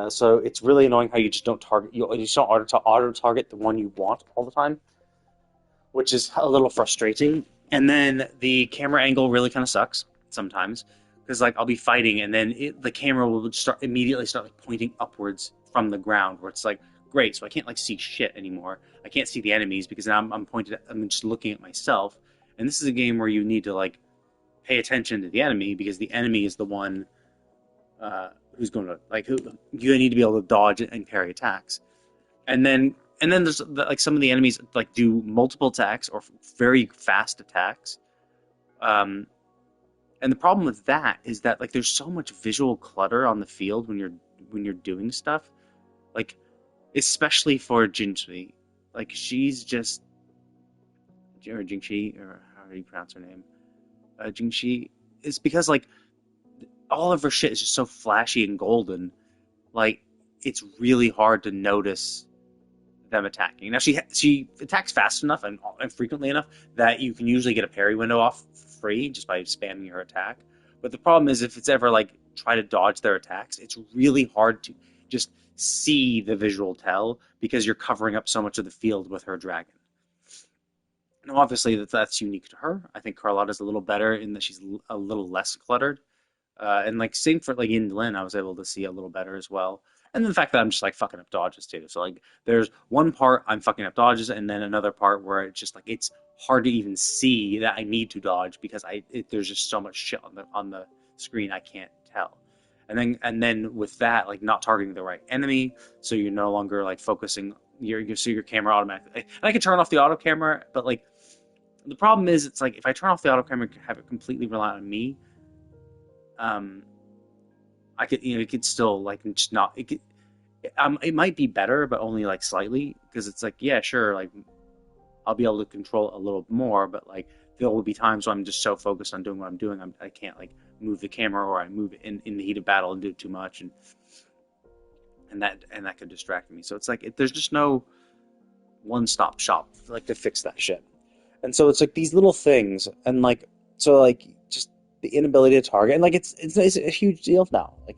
So it's really annoying how you just don't target you just don't auto target the one you want all the time, which is a little frustrating. And then the camera angle really kind of sucks sometimes because like I'll be fighting and then the camera will immediately start like pointing upwards from the ground where it's like great, so I can't like see shit anymore. I can't see the enemies because now I'm just looking at myself. And this is a game where you need to like pay attention to the enemy because the enemy is the one who's going to who you need to be able to dodge and parry attacks. And then there's like some of the enemies like do multiple attacks or very fast attacks. And the problem with that is that like there's so much visual clutter on the field when you're doing stuff. Like especially for Jinxi. Like she's just or Jinxi or how do you pronounce her name? Jinxi is because like all of her shit is just so flashy and golden. Like it's really hard to notice them attacking. Now she attacks fast enough and frequently enough that you can usually get a parry window off free just by spamming her attack. But the problem is if it's ever like try to dodge their attacks, it's really hard to just see the visual tell because you're covering up so much of the field with her dragon. Now obviously that's unique to her. I think Carlotta's a little better in that she's a little less cluttered. And like same for like Yin Lin, I was able to see a little better as well. And then the fact that I'm just like fucking up dodges too. So like there's one part I'm fucking up dodges, and then another part where it's just like it's hard to even see that I need to dodge because there's just so much shit on the screen I can't tell. And then with that like not targeting the right enemy, so you're no longer like focusing your camera automatically. And I can turn off the auto camera, but like the problem is, it's like if I turn off the auto camera and have it completely rely on me, I could, it could still like just not. It might be better, but only like slightly, because it's like, yeah, sure, like I'll be able to control it a little more, but like there will be times when I'm just so focused on doing what I'm doing, I can't like move the camera, or I move it in the heat of battle and do it too much, and that could distract me. So it's like there's just no one-stop shop like to fix that shit. And so it's like these little things, and like so like just the inability to target, and like it's a huge deal now. Like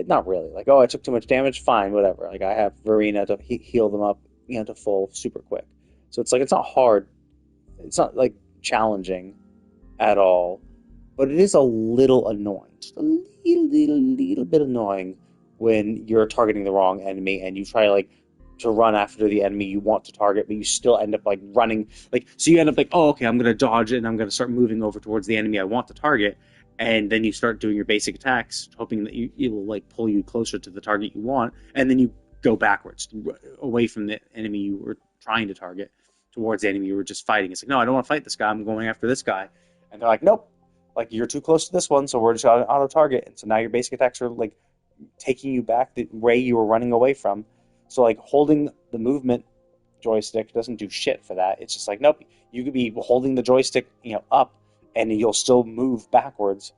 not really. Like, oh, I took too much damage, fine, whatever. Like I have Verena to heal them up, to full super quick. So it's like it's not hard. It's not like challenging at all, but it is a little annoying. Just a little bit annoying when you're targeting the wrong enemy and you try like to run after the enemy you want to target, but you still end up like running, like, so you end up like, oh, okay, I'm gonna dodge it and I'm gonna start moving over towards the enemy I want to target, and then you start doing your basic attacks, hoping that it will like pull you closer to the target you want, and then you go backwards away from the enemy you were trying to target towards the enemy you were just fighting. It's like, no, I don't want to fight this guy, I'm going after this guy, and they're like, nope, like you're too close to this one, so we're just auto target, and so now your basic attacks are like taking you back the way you were running away from. So like holding the movement joystick doesn't do shit for that. It's just like, nope, you could be holding the joystick, up, and you'll still move backwards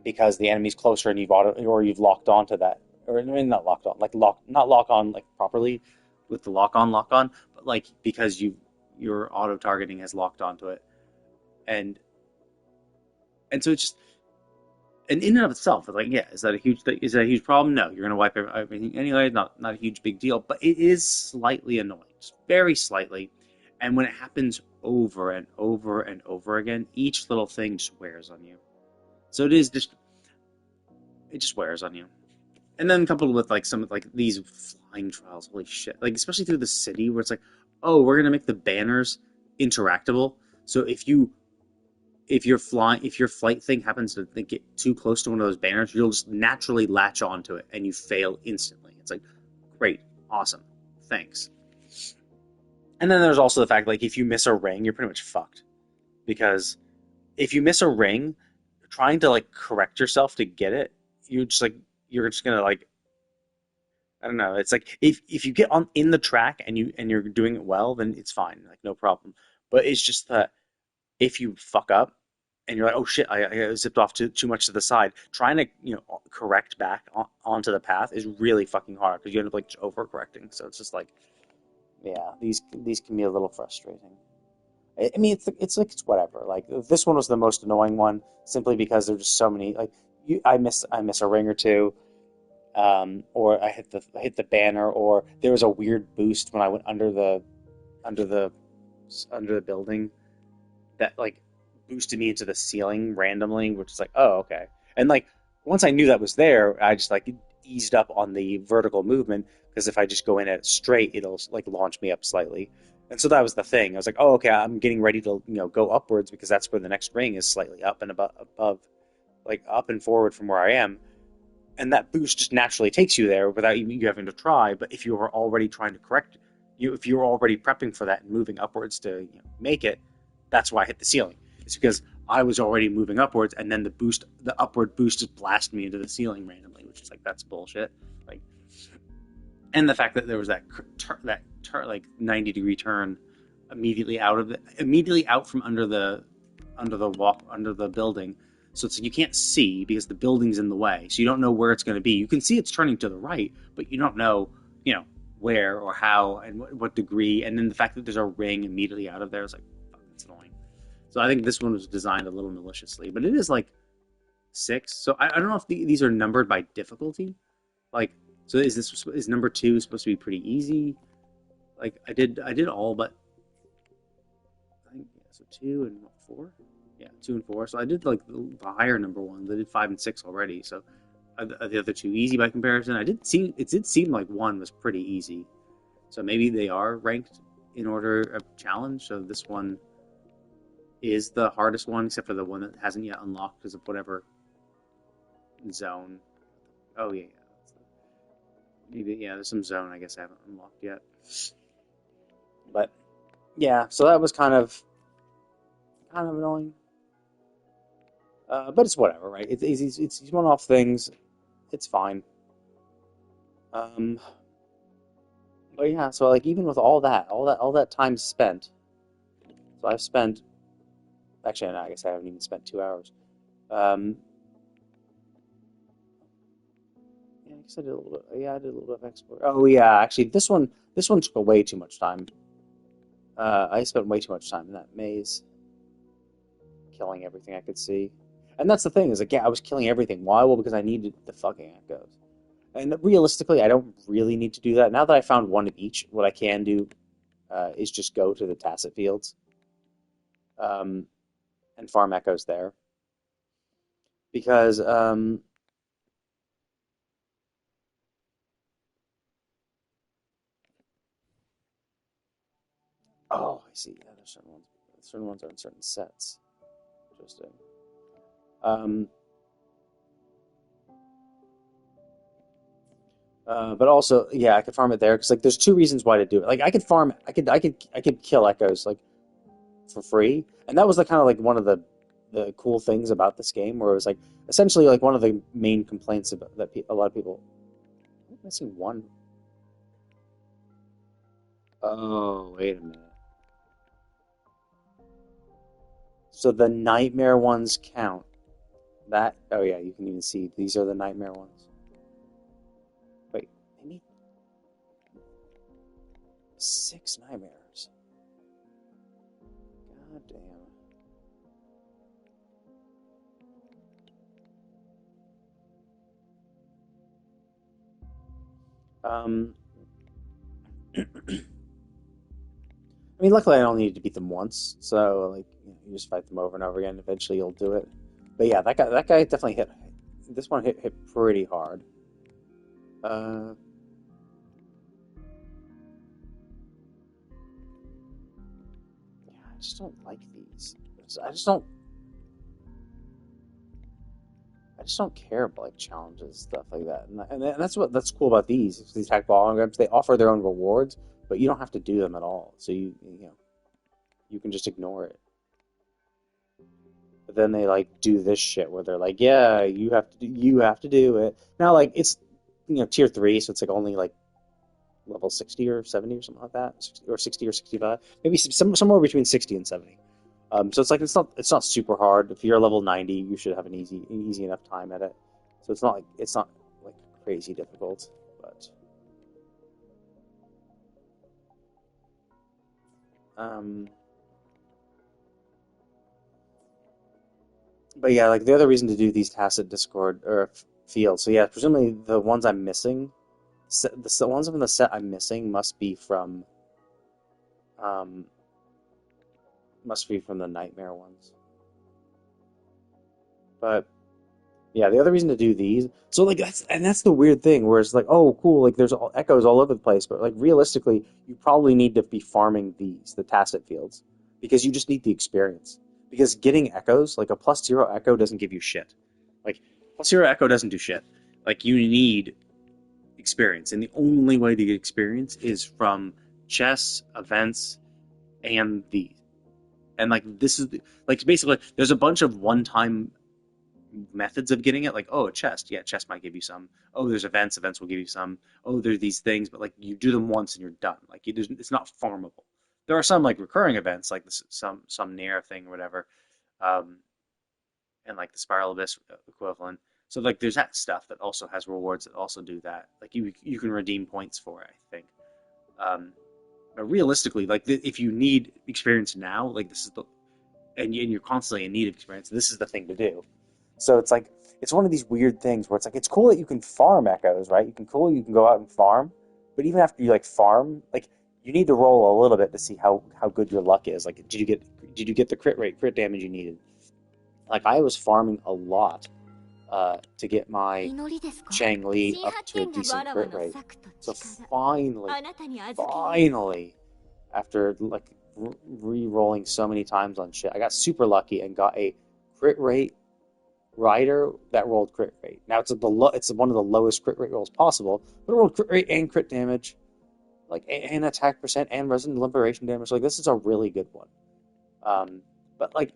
because the enemy's closer and you've locked onto that, or not locked on, like not lock on like properly with the lock on, but like because your auto targeting has locked onto it, and so it's just. And in and of itself, it's like, yeah, is that a huge thing? Is that a huge problem? No, you're gonna wipe everything anyway. Not a huge big deal, but it is slightly annoying, just very slightly. And when it happens over and over and over again, each little thing just wears on you. So it just wears on you. And then coupled with like some like these flying trials, holy shit! Like especially through the city, where it's like, oh, we're gonna make the banners interactable. So if your flight thing happens to get too close to one of those banners, you'll just naturally latch onto it and you fail instantly. It's like, great, awesome, thanks. And then there's also the fact, like, if you miss a ring, you're pretty much fucked. Because if you miss a ring, trying to like correct yourself to get it, you're just gonna like, I don't know. It's like if you get in the track and you're doing it well, then it's fine, like no problem. But it's just that if you fuck up and you're like, oh shit, I zipped off too much to the side, trying to correct back onto the path is really fucking hard because you end up like overcorrecting. So it's just like, yeah, these can be a little frustrating. I mean, it's whatever. Like this one was the most annoying one simply because there's just so many. Like I miss a ring or two, or I hit the banner, or there was a weird boost when I went under the building that like boosted me into the ceiling randomly, which is like, oh, okay. And like once I knew that was there, I just like eased up on the vertical movement, because if I just go in at it straight, it'll like launch me up slightly. And so that was the thing. I was like, oh, okay, I'm getting ready to go upwards because that's where the next ring is, slightly up and above, like up and forward from where I am. And that boost just naturally takes you there without you having to try. But if you were already trying to correct, if you were already prepping for that and moving upwards to make it, that's why I hit the ceiling. It's because I was already moving upwards, and then the upward boost just blasted me into the ceiling randomly, which is like, that's bullshit. Like, and the fact that there was that like 90-degree turn immediately out from under the building. So it's like you can't see because the building's in the way, so you don't know where it's going to be. You can see it's turning to the right, but you don't know, where or how and what degree. And then the fact that there's a ring immediately out of there is like, fuck, that's annoying. So I think this one was designed a little maliciously, but it is like 6. So I don't know if these are numbered by difficulty. Like, so is number 2 supposed to be pretty easy? Like I did all but I think, yeah, so 2 and 4. Yeah, 2 and 4. So I did like the higher number ones. I did 5 and 6 already. So are the other 2 easy by comparison? It did seem like 1 was pretty easy. So maybe they are ranked in order of challenge. So this one is the hardest one, except for the one that hasn't yet unlocked because of whatever zone. Oh yeah. maybe, yeah, there's some zone I guess I haven't unlocked yet. But yeah, so that was kind of annoying. But it's whatever, right? It's one-off things. It's fine. Um, but yeah, so like even with all that time spent, so I've spent actually, no, I guess I haven't even spent 2 hours. Um, yeah, I guess I did a little bit. Yeah, I did a little bit of export. Oh yeah, actually, this one took way too much time. I spent way too much time in that maze, killing everything I could see. And that's the thing is like, yeah, I was killing everything. Why? Well, because I needed the fucking echoes. And realistically, I don't really need to do that. Now that I found one of each, what I can do is just go to the Tacet Fields um, and farm echoes there. Because, oh, I see. Yeah, there's certain ones are in certain sets. Interesting. Um, but also, yeah, I could farm it there because like there's two reasons why to do it. Like I could kill echoes like for free, and that was the kind of like one of the cool things about this game, where it was like essentially like one of the main complaints about that a lot of people. I'm missing one. Oh, wait a minute. So the nightmare ones count. That, oh yeah, you can even see these are the nightmare ones. Wait, they need 6 nightmares. God damn. Um, I mean, luckily I only need to beat them once, so like you just fight them over and over again. Eventually you'll do it. But yeah, that guy definitely hit. This one hit pretty hard. Uh, yeah, I just don't like these. I just don't. I just don't care about like challenges, stuff like that, and that's cool about these hack ball holograms. They offer their own rewards, but you don't have to do them at all. So you know you can just ignore it. But then they like do this shit where they're like, yeah, you have to do it. Now like it's tier 3, so it's like only like level 60 or 70 or something like that, 60, or 60 or 65, maybe somewhere between 60 and 70. So it's like it's not super hard. If you're level 90, you should have an easy enough time at it. So it's not like crazy difficult, but um, but yeah, like the other reason to do these tacit Discord or fields. So yeah, presumably the ones I'm missing, the ones from the set I'm missing um must be from the nightmare ones. But yeah, the other reason to do these, so like that's the weird thing, where it's like, oh, cool, like there's echoes all over the place, but like realistically, you probably need to be farming the tacit fields, because you just need the experience. Because getting echoes, like a +0 echo, doesn't give you shit. Like +0 echo doesn't do shit. Like you need experience, and the only way to get experience is from chests, events, and these. And like this is like basically there's a bunch of one-time methods of getting it, like, oh, a chest, yeah, chest might give you some. Oh, there's events will give you some. Oh, there's these things, but like you do them once and you're done. Like it's not farmable. There are some like recurring events, like some near thing or whatever, um, and like the spiral abyss equivalent. So like there's that stuff that also has rewards that also do that. Like you can redeem points for it, I think. Um, but realistically, like if you need experience now, like this is and you're constantly in need of experience, this is the thing to do. So it's like it's one of these weird things where it's like it's cool that you can farm echoes, right? You can go out and farm, but even after you like farm, like you need to roll a little bit to see how good your luck is. Like did you get the crit damage you needed? Like I was farming a lot to get my Chang Li up to a decent crit rate. So finally, after like re-rolling so many times on shit, I got super lucky and got a crit rate rider that rolled crit rate. Now it's it's one of the lowest crit rate rolls possible, but it rolled crit rate and crit damage, like and attack percent and resident liberation damage. Like this is a really good one. But like,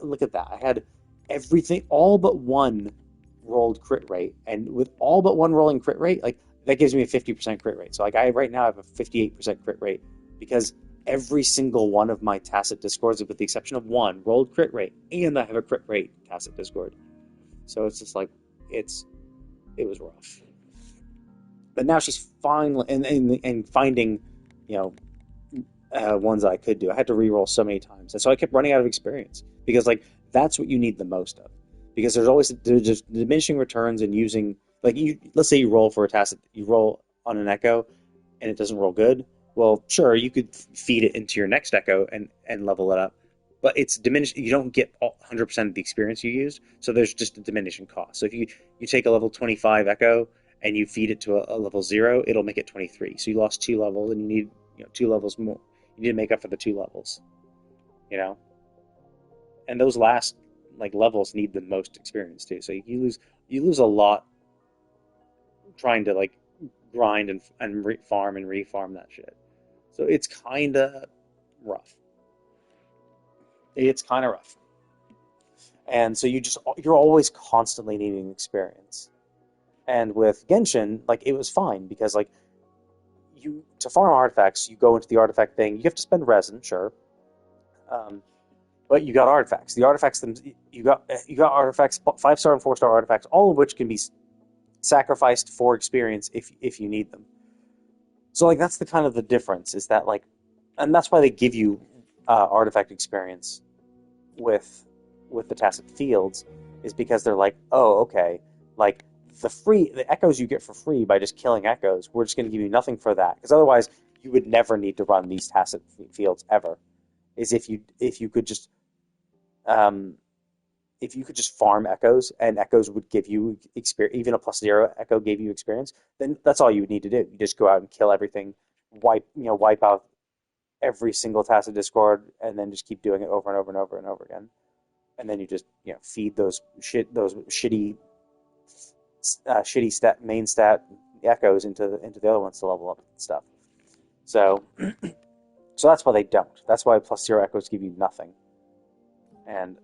look at that. I had everything, all but one rolled crit rate, and with all but one rolling crit rate, like that gives me a 50% crit rate. So like I right now have a 58% crit rate because every single one of my Tacet Discords, with the exception of one, rolled crit rate, and I have a crit rate Tacet Discord. So it's just like it was rough. But now she's finally and finding, you know, ones that I could do. I had to re-roll so many times, and so I kept running out of experience because like that's what you need the most of. Because there's just diminishing returns and using like let's say you roll for a Tacet, you roll on an Echo, and it doesn't roll good. Well, sure, you could feed it into your next Echo and level it up, but it's diminished. You don't get 100% of the experience you used, so there's just a diminishing cost. So if you take a level 25 Echo and you feed it to a level 0, it'll make it 23. So you lost 2 levels, and you need 2 levels more. You need to make up for the 2 levels, and those last like levels need the most experience too. So you lose a lot trying to like grind and farm and refarm that shit. So it's kind of rough. It's kind of rough. And so you're always constantly needing experience. And with Genshin, like it was fine because like to farm artifacts, you go into the artifact thing. You have to spend resin, sure, but you got artifacts. The artifacts you got artifacts, 5-star and 4-star artifacts, all of which can be sacrificed for experience if you need them. So like that's the kind of the difference is that like, and that's why they give you artifact experience with the Tacet Fields, is because they're like, oh, okay, like the echoes you get for free by just killing echoes, we're just going to give you nothing for that, because otherwise you would never need to run these Tacet Fields ever. Is if you could just farm echoes, and echoes would give you experience, even a +0 echo gave you experience, then that's all you would need to do. You just go out and kill everything, wipe out every single Tacet Discord, and then just keep doing it over and over and over and over again. And then you just feed those shitty main stat echoes into the other ones to level up stuff. So so that's why they don't. That's why +0 echoes give you nothing. And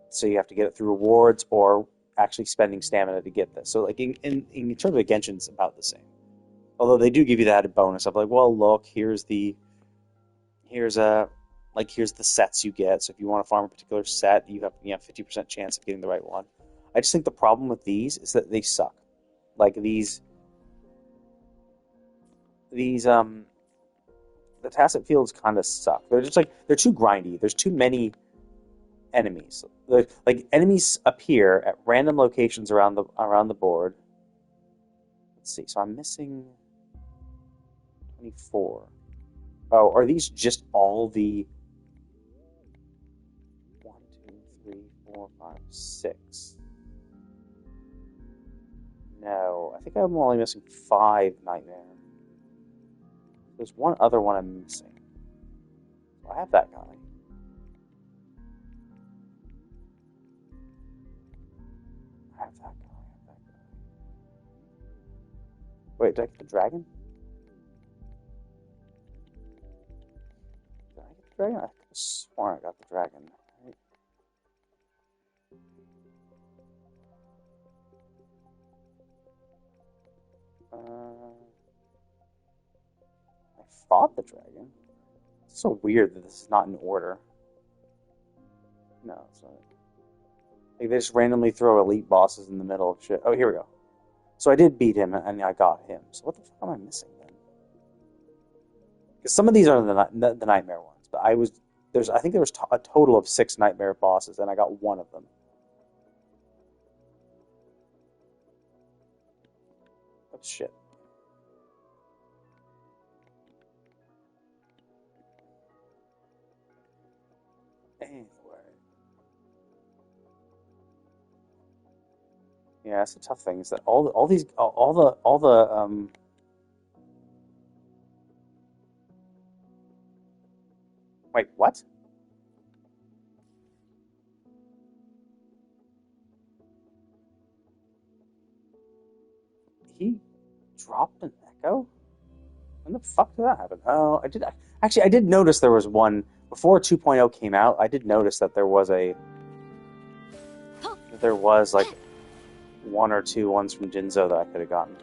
so you have to get it through rewards or actually spending stamina to get this. So like in terms of Genshin, it's about the same. Although they do give you that added bonus of like, well, look, here's the sets you get. So if you want to farm a particular set, you have 50% chance of getting the right one. I just think the problem with these is that they suck. Like the Tacet Fields kind of suck. They're just like, they're too grindy. There's too many enemies. Like enemies appear at random locations around the board. Let's see. So I'm missing 24. Oh, are these just all the 1, 2, 3, 4, 5, 6? No, I think I'm only missing 5 Nightmare. There's one other one I'm missing. I have that guy. Wait, did I get the dragon? Did I get the dragon? I could have sworn I got the dragon. Right? I fought the dragon. It's so weird that this is not in order. No, it's not. Like they just randomly throw elite bosses in the middle of shit. Oh, here we go. So I did beat him, and I got him. So what the fuck am I missing then? Because some of these are the Nightmare ones, but I think there was a total of 6 Nightmare bosses, and I got one of them. Oh shit. Anyway. Yeah, that's the tough thing, is that all the wait, what? he dropped an echo? When the fuck did that happen? Oh, I did. Actually, I did notice there was one before 2.0 came out. I did notice that there was like one or two ones from Jinzo that I could have gotten.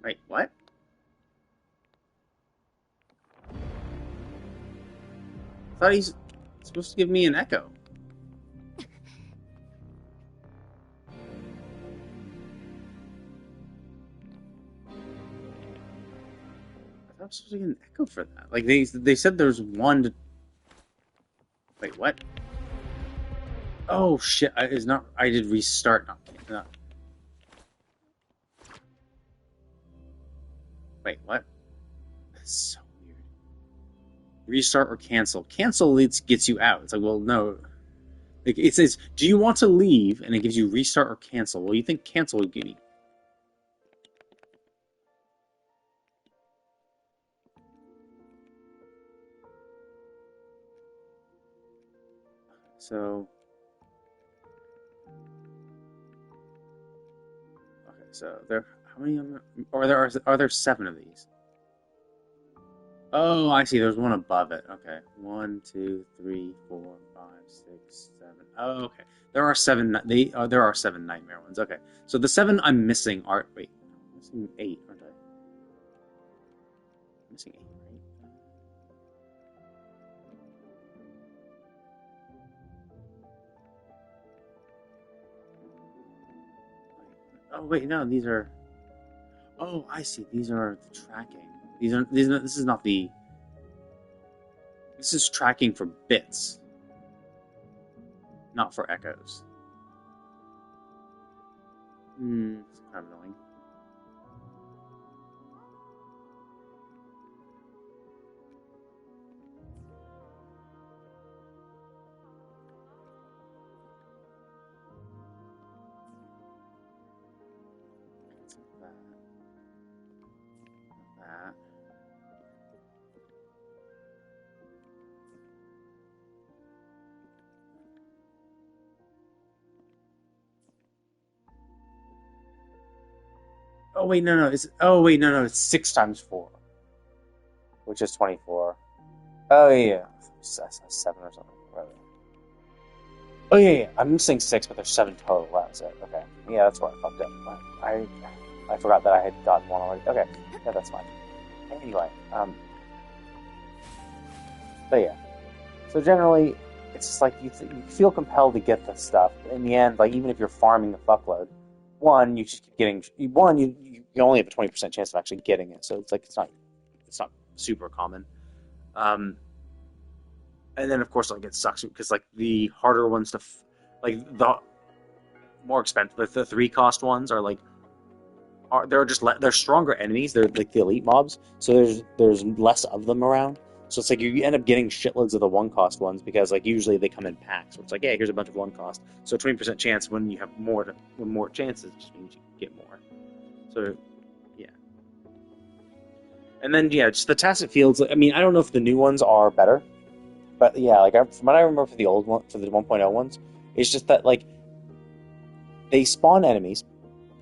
Wait, what? I thought he's supposed to give me an echo. I was supposed to get an echo for that. Like they said there's one to... Wait, what? Oh shit! I did restart. Not. Wait, what? That's so weird. Restart or cancel. Cancel gets you out. It's like, well, no. Like, it says, do you want to leave? And it gives you restart or cancel. Well, you think cancel would give me. So. Okay, so there. How many of them? Or are there 7 of these? Oh, I see. There's one above it. Okay. 1, 2, 3, 4, 5, 6, 7. Oh, okay. There are 7. There are 7 nightmare ones. Okay. So the 7 I'm missing are... Wait. I'm missing 8, aren't I? I'm missing 8, right? Oh, wait. No, these are... Oh, I see. These are the tracking. This is not the... This is tracking for bits. Not for echoes. It's kind of annoying. That. Oh wait, no. It's 6 times 4, which is 24. Oh yeah, 7 or something. Right. Oh yeah. I'm missing 6, but there's 7 total. That's it. Okay. Yeah, that's why I fucked up. I forgot that I had gotten one already. Okay, yeah, that's fine. Anyway, but yeah. So generally, it's just like you feel compelled to get this stuff. In the end, like even if you're farming a fuckload, one you just keep getting you only have a 20% chance of actually getting it. So it's like it's not super common. And then of course like it sucks because like the harder ones to like the more expensive the 3 cost ones are like they're just they're stronger enemies. They're like the elite mobs, so there's less of them around. So it's like you end up getting shitloads of the 1 cost ones because like usually they come in packs. So it's like, yeah, here's a bunch of 1 cost. So 20% chance when you have more chances just means you get more. So yeah, and then yeah, just the Tacet Fields. I mean, I don't know if the new ones are better, but yeah, like from what I remember for the old one, for the 1.0 ones, it's just that like they spawn enemies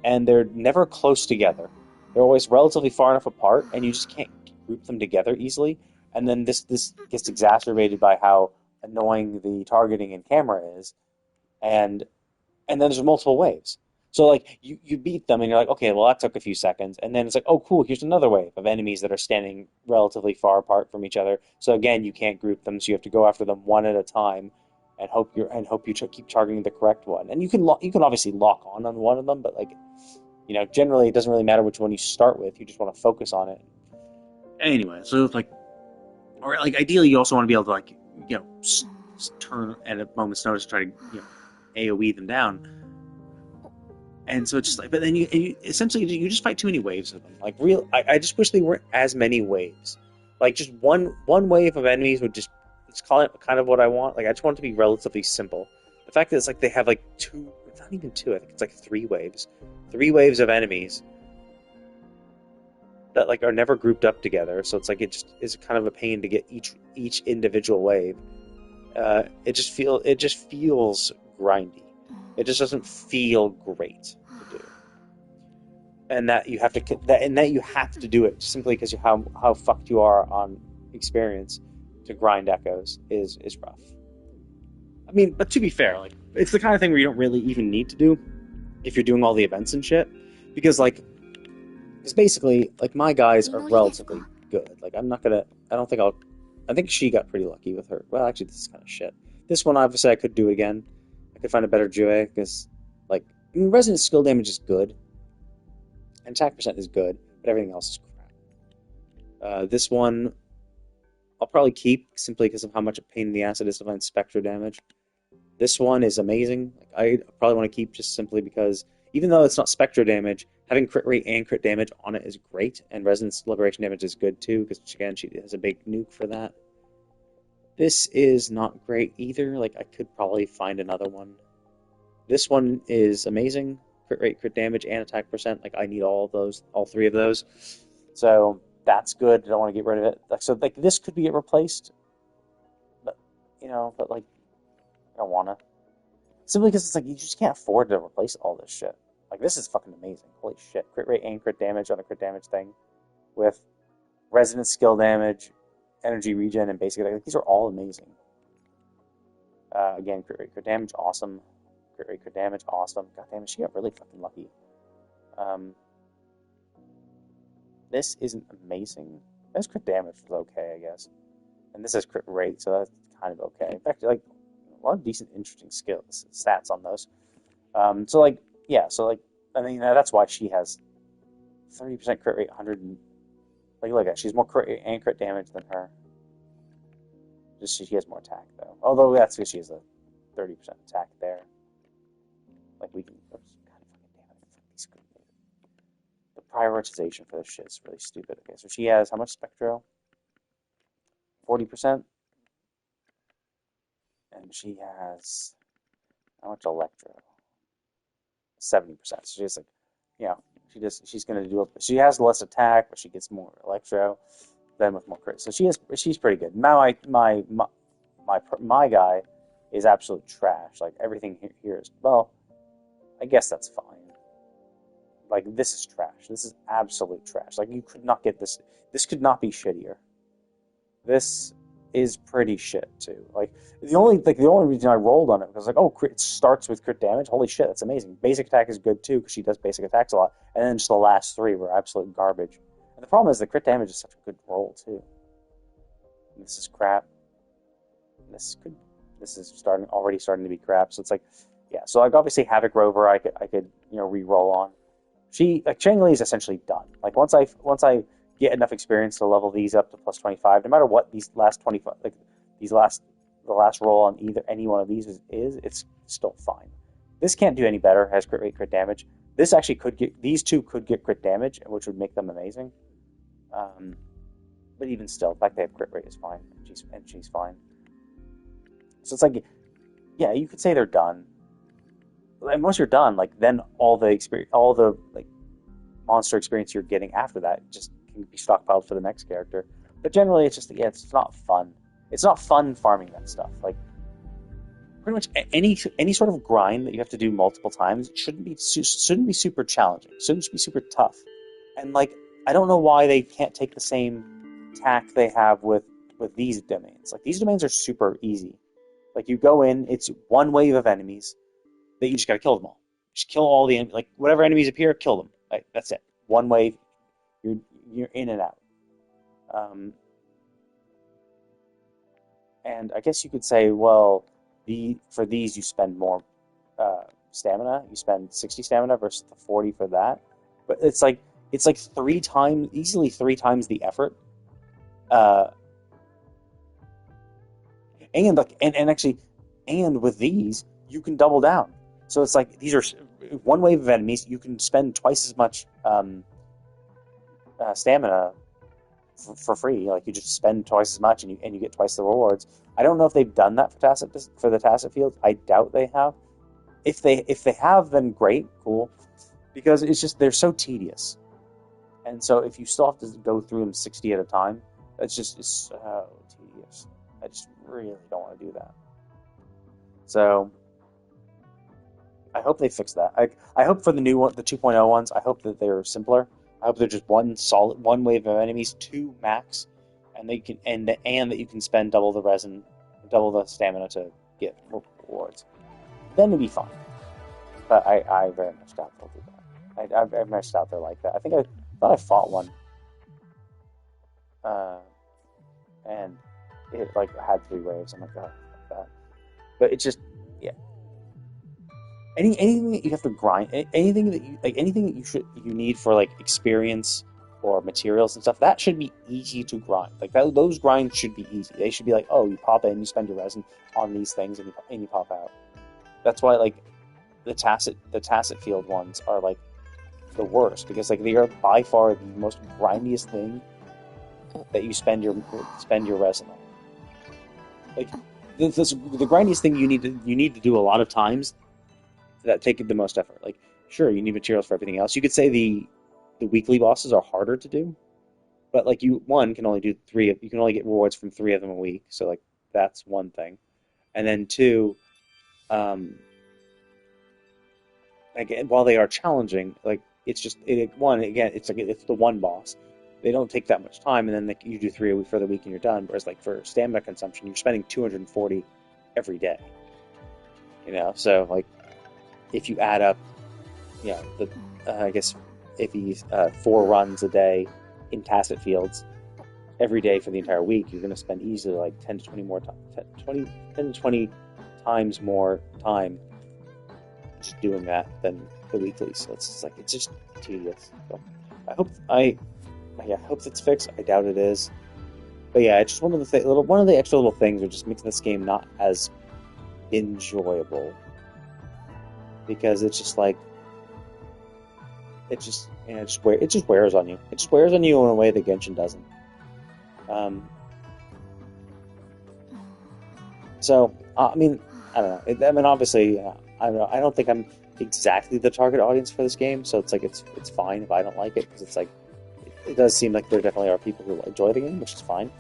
and they're never close together. They're always relatively far enough apart, and you just can't group them together easily. And then this gets exacerbated by how annoying the targeting in camera is, and then there's multiple waves. So like you beat them, and you're like, okay, well that took a few seconds, and then it's like, oh cool, here's another wave of enemies that are standing relatively far apart from each other. So again, you can't group them, so you have to go after them one at a time, and hope you keep targeting the correct one. And you can obviously lock on one of them, but like generally it doesn't really matter which one you start with. You just want to focus on it. Anyway, so it's like, or like ideally you also want to be able to like turn at a moment's notice to try to AoE them down. And so it's just like, but then you essentially you just fight too many waves of them. Like I just wish they weren't as many waves. Like just one wave of enemies would just, it's kind of what I want. Like I just want it to be relatively simple. The fact that it's like they have like 2, not even 2, I think it's like 3 waves. 3 waves of enemies that like are never grouped up together. So it's like it just is kind of a pain to get each individual wave. It just feels grindy. It just doesn't feel great to do, and that you have to do it simply because how fucked you are on experience to grind echoes is rough. I mean, but to be fair, like it's the kind of thing where you don't really even need to do if you're doing all the events and shit, because basically like my guys are relatively good. Like I think she got pretty lucky with her. Well, actually, this is kind of shit. This one, obviously, I could do again. I could find a better Jue, because, like, resonant skill damage is good, and attack percent is good, but everything else is crap. This one, I'll probably keep, simply because of how much a pain in the ass it is to find Spectre damage. This one is amazing. Like, I probably want to keep just simply because, even though it's not Spectre damage, having crit rate and crit damage on it is great, and Resonance Liberation damage is good too, because again, she has a big nuke for that. This is not great either. Like, I could probably find another one. This one is amazing. Crit rate, crit damage, and attack percent. Like, I need all 3 of those. So, that's good. I don't want to get rid of it. So, like, this could be replaced. But, like, I don't want to. Simply because it's like, you just can't afford to replace all this shit. Like, this is fucking amazing. Holy shit. Crit rate and crit damage on the crit damage thing. With resonant skill damage, energy regen, and basic attack. Like, these are all amazing. Again, crit rate, crit damage, awesome. Crit rate, crit damage, awesome. God damn it, she got really fucking lucky. This isn't amazing. This crit damage was okay, I guess. And this is crit rate, so that's kind of okay. In fact, like, a lot of decent, interesting stats on those. So, like, yeah, so, like, I mean, that's why she has 30% crit rate, 100 and... Like, look at it, she's more crit rate and crit damage than her. Just she has more attack, though. Although that's because she has a 30% attack there. Like, we can... God fucking damn it. The prioritization for this shit is really stupid. Okay, so she has how much Spectro? 40%? And she has... how much Electro? 70%. So she's like, she's going to do it. She has less attack, but she gets more Electro, then with more crit. So she's pretty good. Now my guy is absolute trash. Like, everything here is, well, I guess that's fine. Like, this is trash. This is absolute trash. Like, you could not get this. This could not be shittier. This is pretty shit too. Like the only reason I rolled on it was like, oh, it starts with crit damage. Holy shit, that's amazing. Basic attack is good too because she does basic attacks a lot, and then just the last three were absolute garbage. And the problem is the crit damage is such a good roll too. And this is crap. This is already starting to be crap. So it's like, yeah. So like obviously Havoc Rover, I could re-roll on. Chang Li is essentially done. Like once I get enough experience to level these up to plus 25, no matter what these last 25, the last roll on any one of these is, it's still fine. This can't do any better. Has crit rate, crit damage. This actually these two could get crit damage, which would make them amazing. But even still, the fact they have crit rate is fine, and she's fine. So it's like, yeah, you could say they're done. And once you're done, like then all the monster experience you're getting after that just can be stockpiled for the next character. But generally, it's just it's not fun. It's not fun farming that stuff. Like pretty much any sort of grind that you have to do multiple times shouldn't be super challenging. Shouldn't be super tough. And like I don't know why they can't take the same tack they have with these domains. Like these domains are super easy. Like you go in, it's one wave of enemies that you just gotta kill them all. Just kill all the whatever enemies appear, kill them. Like that's it. One wave, you're in and out. And I guess you could say, well, for these you spend more stamina. You spend 60 stamina versus the 40 for that. But it's like easily three times the effort. And with these, you can double down. So it's like these are one wave of enemies. You can spend twice as much stamina for free. Like you just spend twice as much, and you get twice the rewards. I don't know if they've done that for the Tacet Field. I doubt they have. If they have, then great, cool, because it's just they're so tedious. And so if you still have to go through them 60 at a time, it's so tedious. I just really don't want to do that. So I hope they fix that. I hope for the new one, the 2.0 ones, I hope that they're simpler. I hope they're just one wave of enemies, 2 max, and they can and that you can spend double the resin, double the stamina to get rewards. Then it'd be fine. But I very much doubt they'll do that. I very much doubt they're like that. I thought I fought one, and it had 3 waves. I'm like, oh, fuck that. But it's just, yeah. Anything that you have to grind, anything that you need for experience or materials and stuff, that should be easy to grind. Those grinds should be easy. They should be like, oh, you pop in, you spend your resin on these things, and you pop out. That's why the Tacet Field ones are the worst, because they are by far the most grindiest thing that you spend your resin on. The grindiest thing you need to do a lot of times that take the most effort. Sure, you need materials for everything else. You could say the weekly bosses are harder to do, but you can only do 3. You can only get rewards from 3 of them a week. So that's one thing, and then 2, while they are challenging, it's just it's the one boss. They don't take that much time, and then you do 3 a week for the week and you're done. Whereas for stamina consumption, you're spending 240 every day. So if you add up, I guess if he's 4 runs a day in Tacet Fields every day for the entire week, you're going to spend easily 10 to 20 more time, 10 to 20 times more time just doing that than the weekly. So it's just tedious. So I hope it's fixed. I doubt it is. But yeah, it's just one of the extra little things that just makes this game not as enjoyable. Because it's just it just wears on you. It just wears on you in a way that Genshin doesn't. So I don't know. Obviously, I don't know. I don't think I'm exactly the target audience for this game. So it's fine if I don't like it, because it does seem like there definitely are people who enjoy the game, which is fine.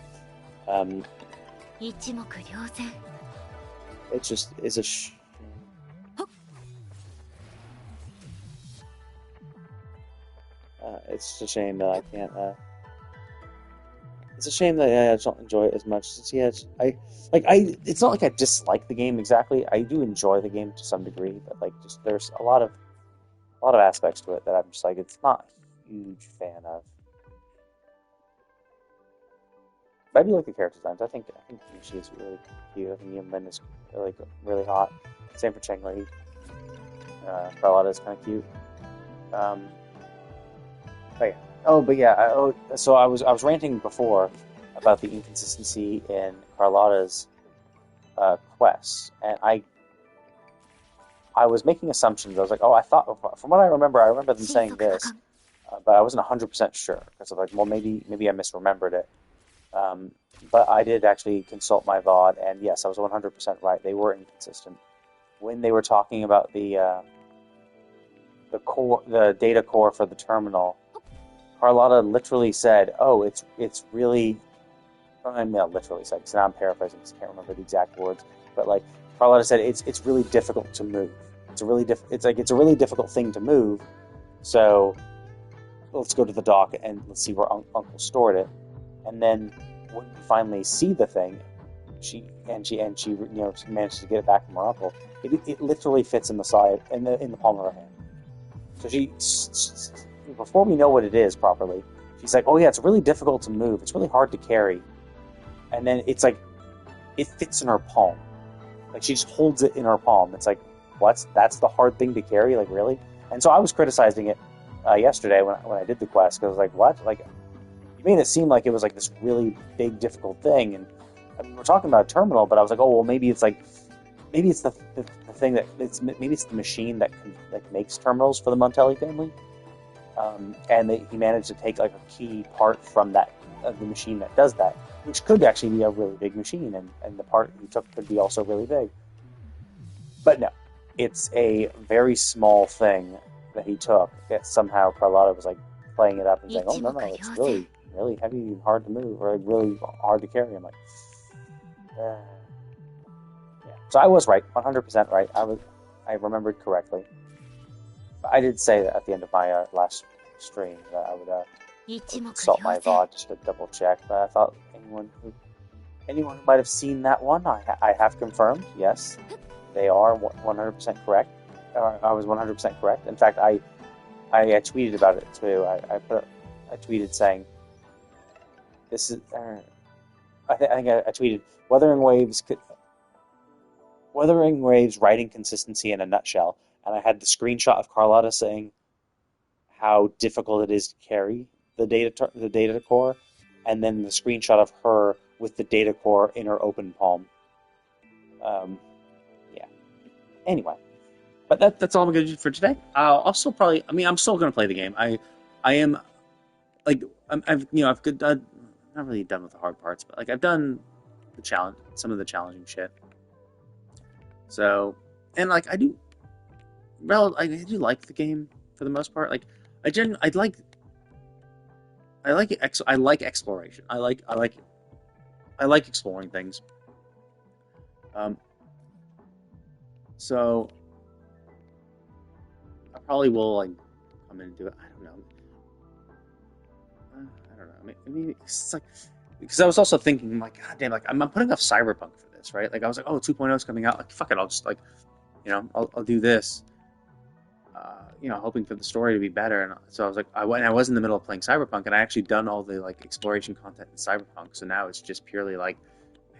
It's a shame that I can't. It's it's a shame that I don't enjoy it as much. Yeah, it's not like I dislike the game exactly. I do enjoy the game to some degree, but like just there's a lot of aspects to it that I'm just like it's not a huge fan of. But I do like the character designs. I think Yushi is really cute. I think Yunlin is really hot. Same for Cheng Li. Carlotta is kind of cute. Um, but yeah. But yeah. So I was ranting before about the inconsistency in Carlotta's quests, and I was making assumptions. I was like, oh, I thought from what I remember them saying this, but I wasn't 100% sure because I'm like, well, maybe I misremembered it. But I did actually consult my VOD, and yes, I was 100% right. They were inconsistent when they were talking about the data core for the terminal. Carlotta literally said, "Oh, it's really." I mean, not literally said, because now I'm paraphrasing because I can't remember the exact words. But like Carlotta said, it's really difficult to move. It's a really difficult thing to move. So let's go to the dock and let's see where Uncle stored it. And then when we finally see the thing, she managed to get it back from her uncle. It literally fits in the side in the palm of her hand. So she before we know what it is properly, she's like, "Oh yeah, it's really difficult to move. It's really hard to carry." And then it's like it fits in her palm. Like she just holds it in her palm. It's like, what? That's the hard thing to carry? Like really? And so I was criticizing it yesterday when I did the quest because I was like, what? Like you made it seem like it was like this really big difficult thing, and I mean, we're talking about a terminal, but I was like, oh well, maybe it's the thing maybe it's the machine that makes terminals for the Montelli family, and he managed to take like a key part from that of the machine that does that, which could actually be a really big machine, and the part he took could be also really big. But no, it's a very small thing that he took that somehow Carlotta was like playing it up and saying, oh no, it's really, really heavy and hard to move, or like, really hard to carry. I'm like, yeah. So I was right, 100% right. I remembered correctly. But I did say that at the end of my last stream that I would consult my VOD just to double check. But I thought anyone who might have seen that one, I have confirmed. Yes, they are 100% correct. I was 100% correct. In fact, I tweeted about it too. I tweeted saying, "This is." I tweeted Wuthering Waves writing consistency in a nutshell, and I had the screenshot of Carlotta saying how difficult it is to carry the data core, and then the screenshot of her with the data core in her open palm. Yeah. Anyway, but that's all I'm going to do for today. I'm still going to play the game. I am like I've not really done with the hard parts, but like I've done some of the challenging shit. So, and like I do like the game for the most part. Like I like exploration. I like exploring things. So I probably will like come in and do it. I don't know. I mean, it's like because I was also thinking like, God damn, like I'm putting off Cyberpunk for this, right? Like I was like, oh, 2.0 is coming out. Like fuck it, I'll just like, I'll do this. Hoping for the story to be better. And so I was like, I was in the middle of playing Cyberpunk, and I actually done all the like exploration content in Cyberpunk. So now it's just purely like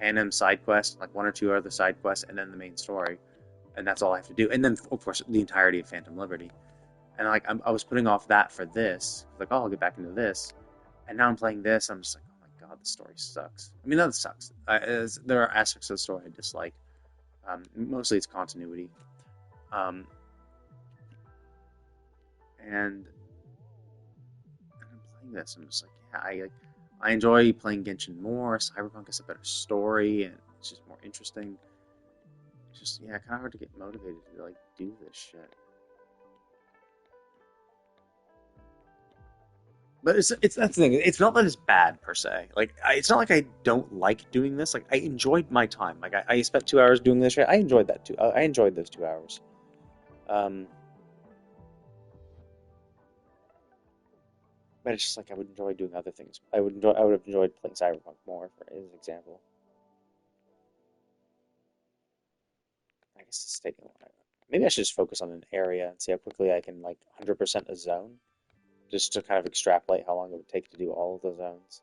Panem side quest, like one or two other side quests, and then the main story, and that's all I have to do. And then of course the entirety of Phantom Liberty. And like I was putting off that for this, like I'll get back into this, and now I'm playing this. I'm just like, oh my god, the story sucks. I mean, that sucks. There are aspects of the story I dislike. Mostly it's continuity. And I'm playing this. I'm just like, yeah, I enjoy playing Genshin more. Cyberpunk has a better story, and it's just more interesting. It's just, yeah, kind of hard to get motivated to like do this shit. But it's that's the thing. It's not that it's bad per se. Like it's not like I don't like doing this. Like I enjoyed my time. Like I spent 2 hours doing this shit. I enjoyed that too. I enjoyed those 2 hours. but it's just like I would enjoy doing other things. I would have enjoyed playing Cyberpunk more, for as an example. I guess the stadium one. Maybe I should just focus on an area and see how quickly I can like 100% a zone, just to kind of extrapolate how long it would take to do all of the zones.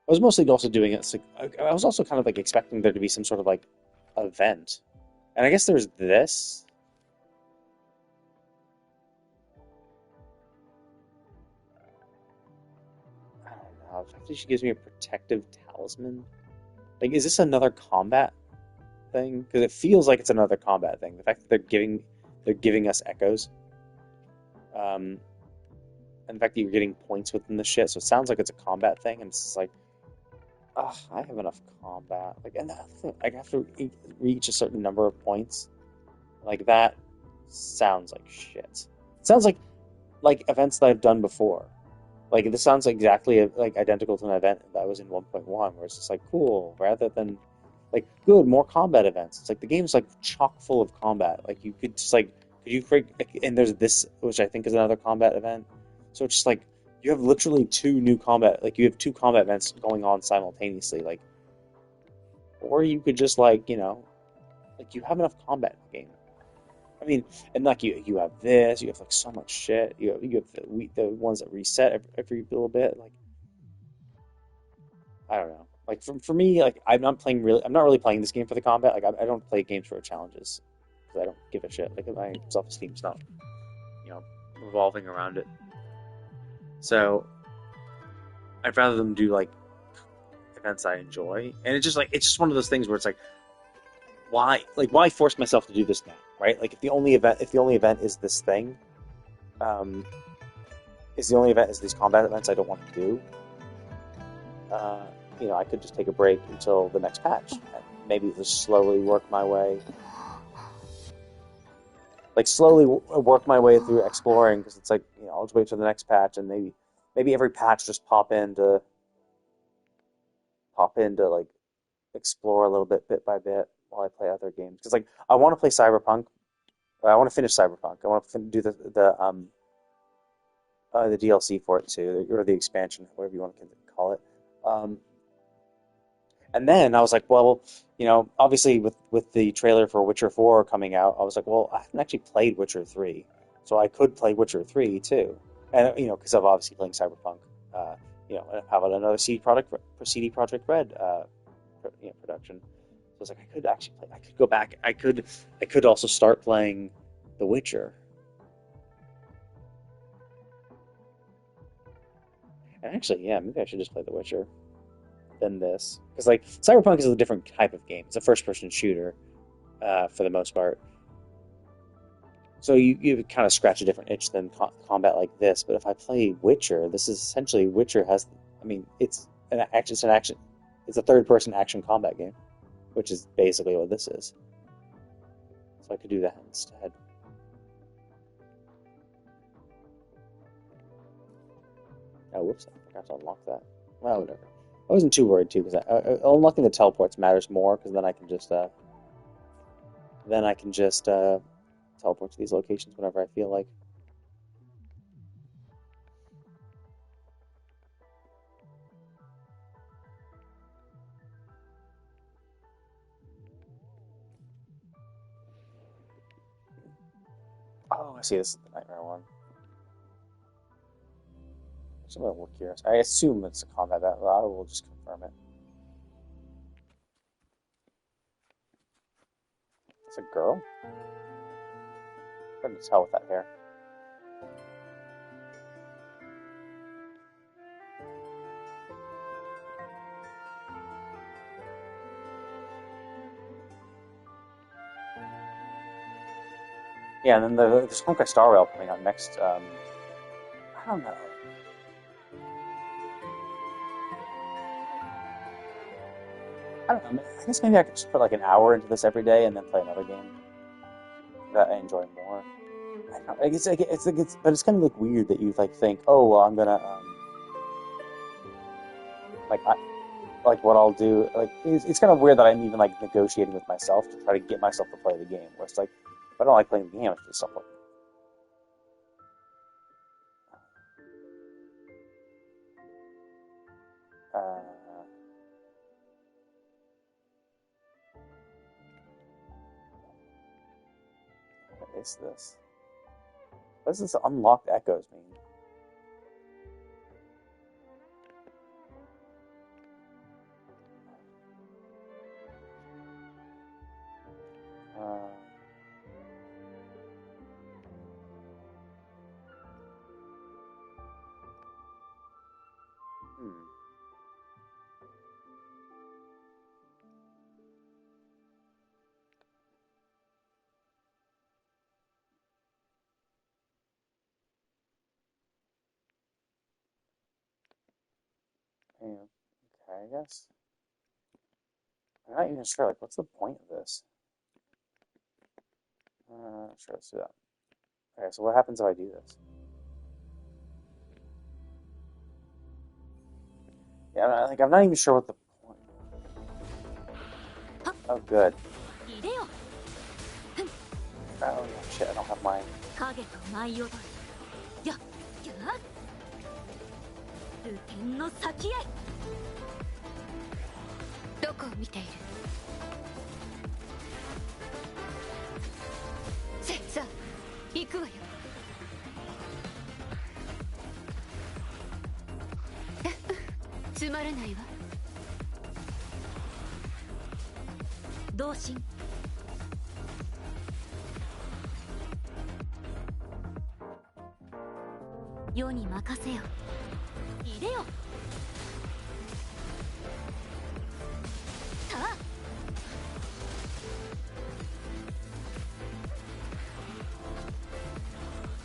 I was mostly also doing it. Like, I was also kind of like expecting there to be some sort of like event, and I guess there's this. I don't know. The fact that she gives me a protective talisman. Like, is this another combat thing? Because it feels like it's another combat thing. The fact that they're giving us echoes, um, and the fact that you're getting points within the shit, so it sounds like it's a combat thing, and it's just like, ugh, I have enough combat. Like, and I have to reach a certain number of points. Like that sounds like shit. It sounds like events that I've done before. Like this sounds exactly like identical to an event that was in 1.1, where it's just like cool, rather than like good, more combat events. It's like the game's like chock full of combat. Like you could just like could you create and there's this which I think is another combat event. So it's just like you have literally you have two combat events going on simultaneously. Like or you could just like, like you have enough combat in the game. I mean, and like you have this, you have like so much shit. You have the ones that reset every little bit. Like I don't know. Like for me, like I'm not really playing this game for the combat. Like I don't play games for challenges because I don't give a shit. Like my self-esteem's not, you know, revolving around it. So I'd rather them do like events I enjoy, and it's just one of those things where it's like why force myself to do this now, right? Like if the only event is this thing, um, is the only event is these combat events I don't want to do. Uh, I could just take a break until the next patch, and maybe just slowly work my way, work my way through exploring because it's like I'll just wait for the next patch, and maybe every patch just pop into like explore a little bit by bit while I play other games because like I want to play Cyberpunk. I want to finish Cyberpunk. I want to do the DLC for it too, or the expansion, whatever you want to call it. Um, and then I was like, well, obviously with the trailer for Witcher 4 coming out, I was like, well, I haven't actually played Witcher 3, so I could play Witcher 3 too, and because I'm obviously playing Cyberpunk. Uh, how about another CD Projekt Red production? So I was like, I could actually play. I could go back. I could also start playing The Witcher. And actually, yeah, maybe I should just play The Witcher than this because like Cyberpunk is a different type of game. It's a first-person shooter for the most part. So you kind of scratch a different itch than combat like this. But if I play Witcher, this is essentially Witcher has. I mean, it's an action. It's an action. It's a third-person action combat game, which is basically what this is. So I could do that instead. Oh, whoops! I forgot to unlock that. Well, whatever. I wasn't too worried too because unlocking the teleports matters more because then I can just teleport to these locations whenever I feel like. Oh, I see. This is the nightmare one. I'm a little curious. I assume it's a combat battle. I will just confirm it. It's a girl? Hard to tell with that hair. Yeah, and then there's Honkai Star Rail coming out next. I don't know. I don't know. I guess maybe I could just put like an hour into this every day and then play another game that I enjoy more. I don't know. But it's kind of like weird that you like think, oh well, I'm gonna like I like what I'll do. Like it's kind of weird that I'm even like negotiating with myself to try to get myself to play the game. Where it's like, if I don't like playing the game, I should just stop playing. What is this? What does this unlocked echoes mean? Yeah, okay, I guess. I'm not even sure, like, what's the point of this? Sure, let's do that. Okay, so what happens if I do this? Yeah, I'm not even sure what the point. Oh, good. Oh, shit, I don't have mine. 影と舞い踊るやっやっ流天の先へどこを見ているさあ行くわよつまらないわ同心世に任せよ入れよさ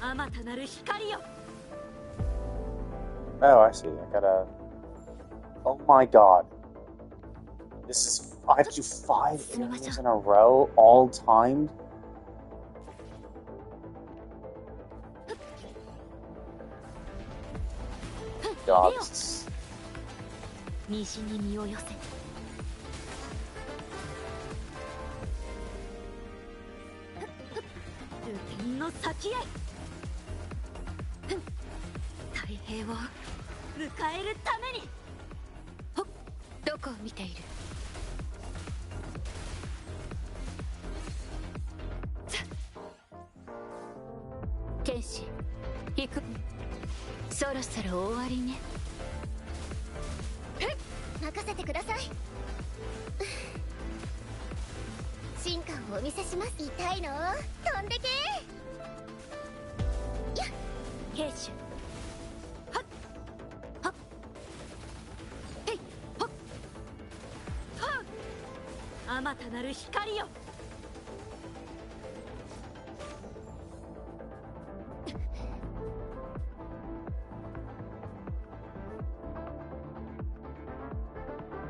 ああまたなる光よ Oh, I see. I gotta... Oh my god. This is... I have to do 5 areas in a row, all timed? God, this is... 西に身を寄せ流天の先へ太平を迎えるためにどこを見ている剣士行くそろそろ終わりね任せてください進化をお見せします痛いの飛んでけやっ兵手はっはっへいはっはっあまたなる光よ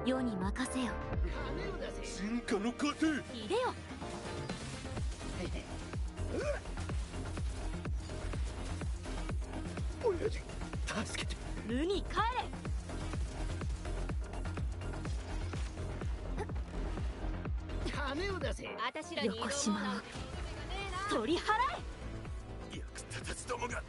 世に任せよ進化の過程入れよ親父助けてルに帰金を出せ私られ横島を取り払え役立たずどもが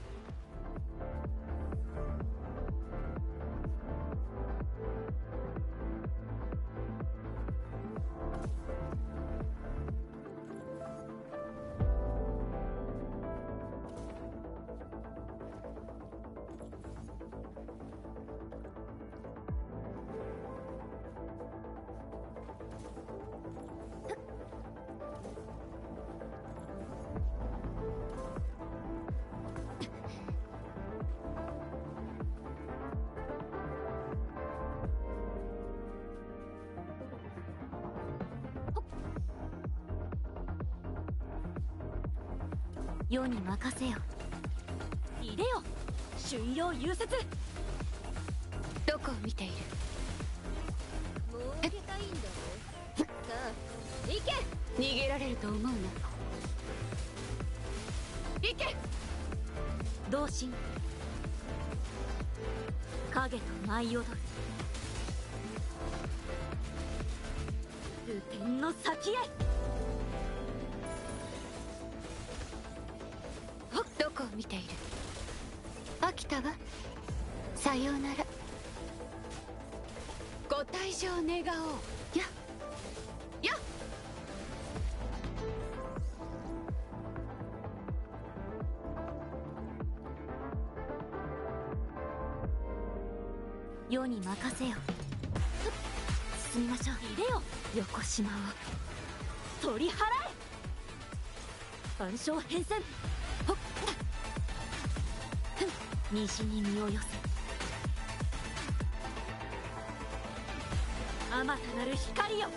世に任せよ入れよ春陽融雪どこを見ているもう受けたいんだろさあ行け逃げられると思うな行け同心影と舞い踊る流天の先へどこを見ている飽きたわさようならご退場願おう。やや世に任せよ。進みましょう。入れよ横島を取り払え。暗礁変遷。ほっ虹に身を寄せ。あまたなる光よ。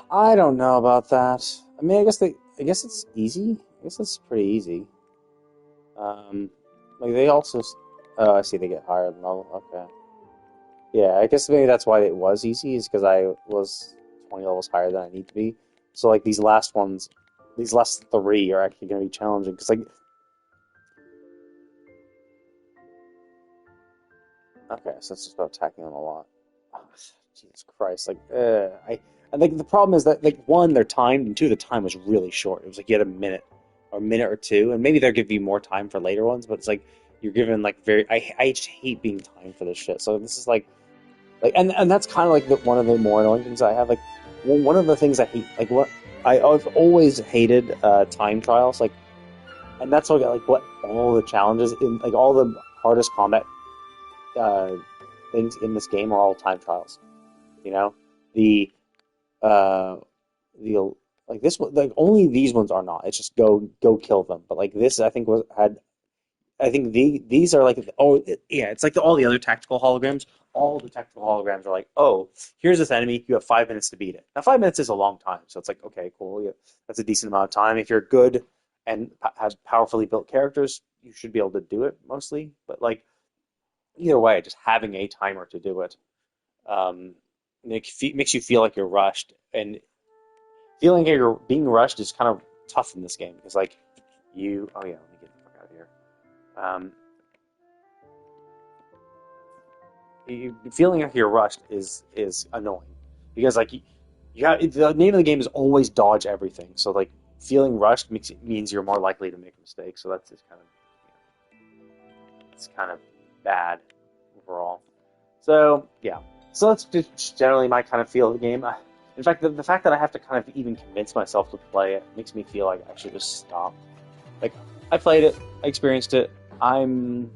I don't know about that. I mean, I guess it's easy. I guess it's pretty easy. Like they also, oh, I see they get higher than level. Okay. Yeah, I guess maybe that's why it was easy, is because I was 20 levels higher than I need to be. So like these last ones, these last three are actually going to be challenging, because like, okay, so it's just about attacking them a lot. Oh, Jesus Christ, like, and like the problem is that like one, they're timed, and two, the time was really short. It was like you had a minute or two, and maybe they'll give you more time for later ones, but it's like you're given like I just hate being timed for this shit. So this is like and that's kind of like one of the more annoying things I have. Like one of the things I hate, like what I've always hated time trials, like, and that's like what all the challenges in like all the hardest combat things in this game are all time trials. You know, the like this one, like only these ones are not. It's just go kill them. But like this, I think these are like it's like all the other tactical holograms. All the tactical holograms are like, oh, here's this enemy. You have 5 minutes to beat it. Now 5 minutes is a long time, so it's like, okay, cool. Yeah, that's a decent amount of time. If you're good and have powerfully built characters, you should be able to do it mostly. But like either way, just having a timer to do it makes you feel like you're rushed, and feeling like you're being rushed is kind of tough in this game because like let me get the fuck out of here. Feeling like you're rushed is annoying because like the name of the game is always dodge everything. So like feeling rushed means you're more likely to make a mistake. So that's just kind of it's kind of bad overall. So yeah, so that's just generally my kind of feel of the game. In fact, the fact that I have to kind of even convince myself to play it makes me feel like I should just stop. Like I played it, I experienced it. I'm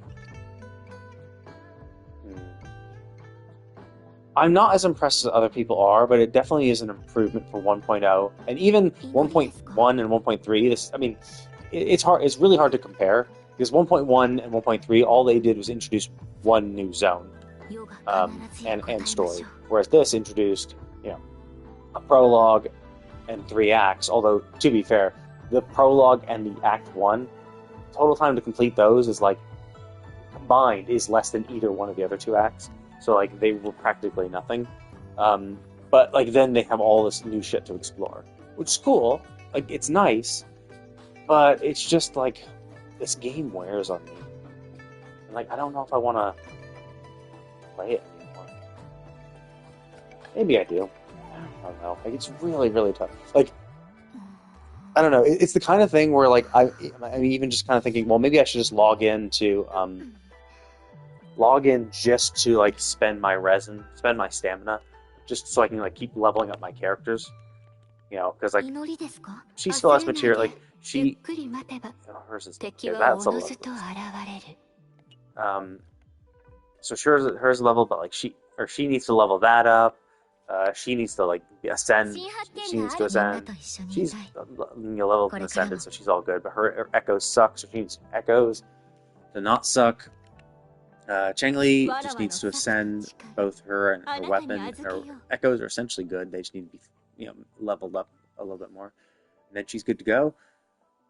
not as impressed as other people are, but it definitely is an improvement for 1.0 and even 1.1 and 1.3. It's hard. It's really hard to compare because 1.1 and 1.3, all they did was introduce one new zone and story, whereas this introduced, a prologue and 3 acts. Although to be fair, the prologue and the Act 1 total time to complete those is like combined is less than either one of the other 2 acts. So like they were practically nothing, but like then they have all this new shit to explore, which is cool. Like it's nice, but it's just like this game wears on me, and like I don't know if I want to play it anymore. Maybe I do. I don't know. Like it's really really tough. Like I don't know. It's the kind of thing where like I'm even just kind of thinking, well, maybe I should just log in just to like spend my stamina, just so I can like keep leveling up my characters, because like she still has material, like hers is that's a level. So hers level, but like she needs to level that up. She needs to like ascend. She needs to ascend. She's leveled and ascended, so she's all good. But her echoes suck, so she needs echoes to not suck. Changli just needs to ascend. Both her and her weapon and her echoes are essentially good. They just need to be, leveled up a little bit more, and then she's good to go.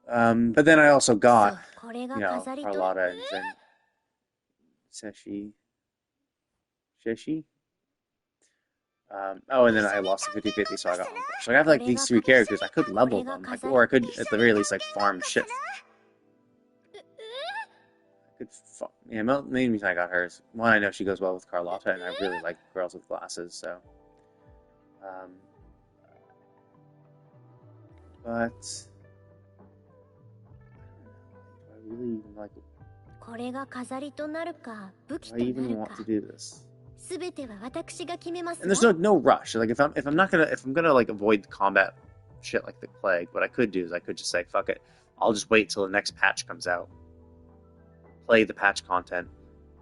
But then I also got, Carlotta and Sheshi. And then I lost the 50-50, so I got Uncle. So I have like these three characters. I could level them, or I could at the very least like farm shit. Main reason I got her is one, I know she goes well with Carlotta, and I really like girls with glasses. So, but do I really even like? Do I even want to do this? And there's no rush. Like if I'm gonna like avoid combat shit like the plague, what I could do is I could just say fuck it. I'll just wait till the next patch comes out. Play the patch content,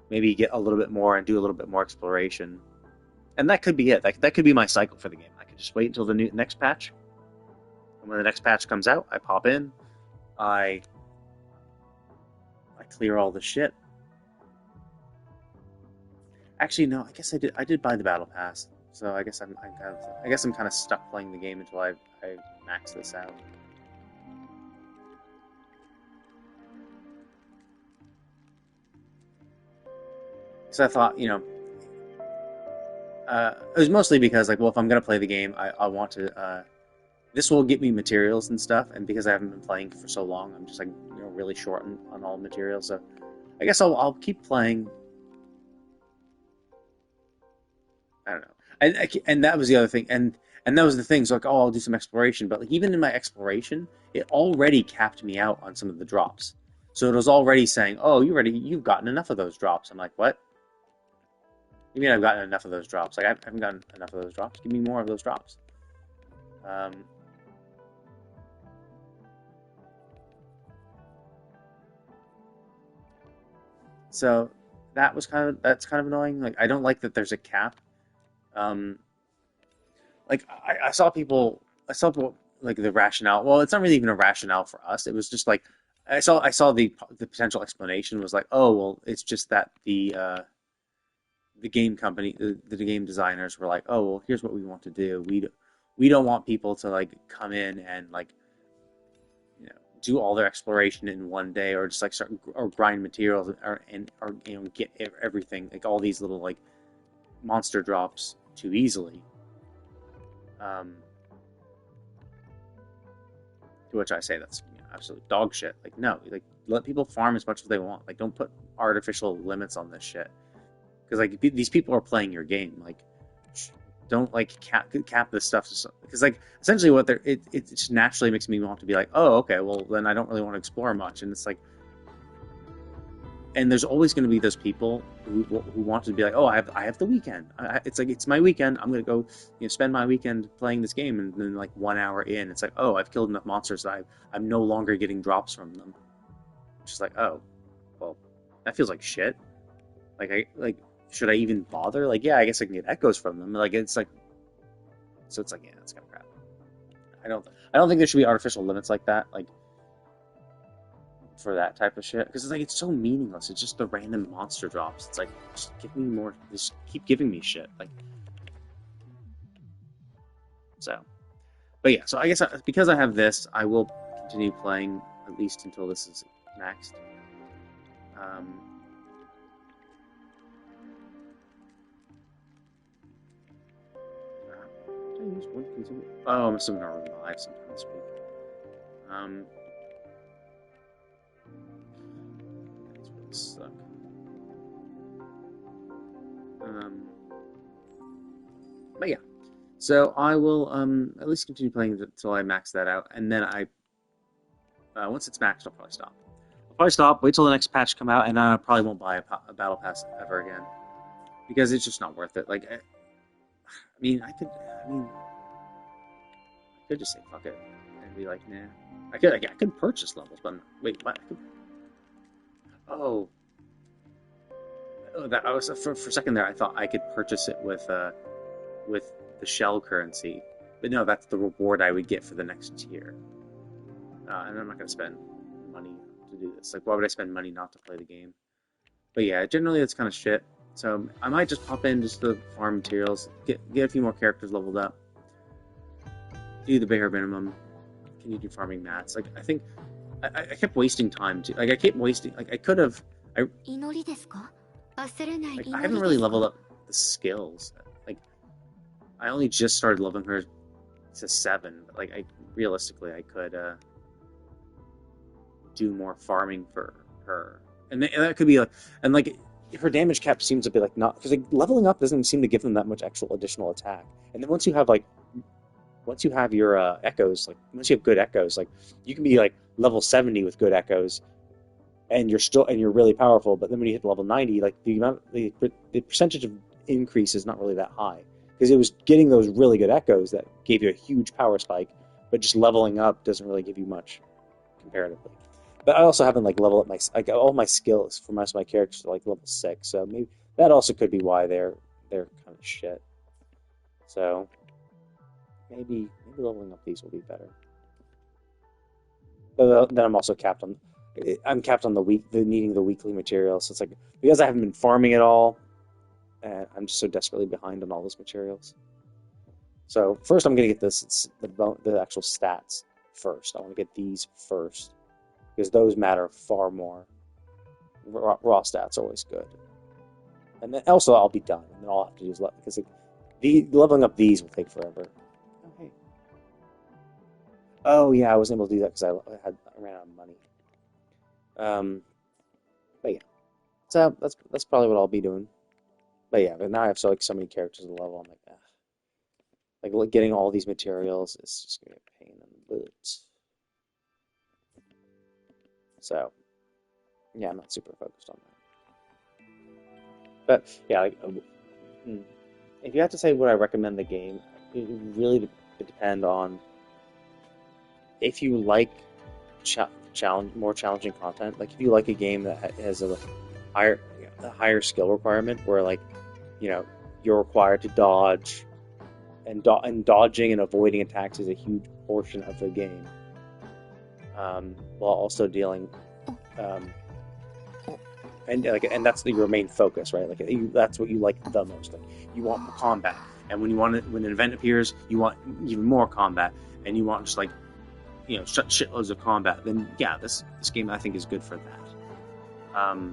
maybe get a little bit more and do a little bit more exploration, and that could be it. That could be my cycle for the game. I could just wait until the next patch, and when the next patch comes out, I pop in, I clear all the shit. Actually, no. I guess I did buy the battle pass, so I guess I'm kind of stuck playing the game until I max this out. So I thought, it was mostly because, like, well, if I'm going to play the game, I want to, this will get me materials and stuff, and because I haven't been playing for so long, I'm just, like, really short on all materials, so I guess I'll keep playing. I don't know. And that was the other thing, and that was the thing, so, like, I'll do some exploration, but, like, even in my exploration, it already capped me out on some of the drops. So it was already saying, oh, you've gotten enough of those drops. I'm like, what? You mean I've gotten enough of those drops? Like, I haven't gotten enough of those drops. Give me more of those drops. So that's kind of annoying. Like, I don't like that there's a cap. Like I saw people like the rationale. Well, it's not really even a rationale for us. It was just like I saw the potential explanation was like, oh well, it's just that the game company, the game designers were like, oh well, here's what we want to do. We don't want people to like come in and like do all their exploration in one day, or just like start or grind materials or get everything, like all these little like monster drops too easily. To which I say that's absolute dog shit. Like, no, like let people farm as much as they want. Like, don't put artificial limits on this shit. Because like these people are playing your game. Like, don't like cap this stuff. Because like essentially what it just naturally makes me want to be like, oh okay, well then I don't really want to explore much. And it's like, and there's always going to be those people who want to be like, oh, I have the weekend. It's like, it's my weekend. I'm going to go spend my weekend playing this game, and then like 1 hour in, it's like, oh, I've killed enough monsters that I'm no longer getting drops from them. It's just like, oh, well, that feels like shit. Like should I even bother? Like, yeah, I guess I can get echoes from them. Like, it's like, so it's like, yeah, it's kind of crap. I don't think there should be artificial limits like that. Like, for that type of shit, because it's like, it's so meaningless. It's just the random monster drops. It's like, just give me more, just keep giving me shit. Like, so, but yeah, so I guess because I have this, I will continue playing at least until this is maxed. Did I use one continue? Oh, I'm assuming I'll revive sometime this week. Suck. But yeah, so I will at least continue playing until I max that out, and then once it's maxed, I'll probably stop. Wait till the next patch come out, and I probably won't buy a battle pass ever again, because it's just not worth it. Like, I could just say fuck it and be like, nah. I could purchase levels, but wait, what? That I was for a second there. I thought I could purchase it with the shell currency, but no, that's the reward I would get for the next tier. And I'm not going to spend money to do this. Like, why would I spend money not to play the game? But yeah, generally it's kind of shit. So I might just pop in just to farm materials, get a few more characters leveled up, do the bare minimum, continue farming mats. Like I think I kept wasting time too. Like I kept wasting. Like I could have. I 祈りですか？忘れない like 祈 I り haven't で really す leveled か？ up the skills. Like I only just started leveling her to 7. But like I realistically I could do more farming for her, and that could be like and like her damage cap seems to be like not because like leveling up doesn't seem to give them that much actual additional attack. And then once you have your echoes, like once you have good echoes, like you can be like level 70 with good echoes, and you're really powerful. But then when you hit level 90, like the percentage of increase is not really that high because it was getting those really good echoes that gave you a huge power spike, but just leveling up doesn't really give you much comparatively. But I also haven't like leveled up all my skills for most of my characters are like level 6, so maybe that also could be why they're kind of shit. So maybe leveling up these will be better. But then I'm also capped on the needing the weekly material. So it's like because I haven't been farming at all, and I'm just so desperately behind on all those materials. So first I'm gonna get the actual stats first. I want to get these first because those matter far more. Raw stats are always good, and then also I'll be done, and then all I have to do is because the leveling up these will take forever. Oh, hey. Oh yeah, I wasn't able to do that because I ran out of money. But yeah, so that's probably what I'll be doing. But yeah, but now I have so many characters to level. I'm like, like getting all these materials is just gonna be a pain in the boots. So yeah, I'm not super focused on that. But yeah, like, if you have to say would I recommend the game, it really would depend on if you like more challenging content. Like if you like a game that has a higher skill requirement, where like you're required to dodge, and dodging and avoiding attacks is a huge portion of the game, while also dealing. And that's your main focus, right? Like that's what you like the most. Like you want combat, and when an event appears, you want even more combat, and you want just like shitloads of combat. Then yeah, this game I think is good for that.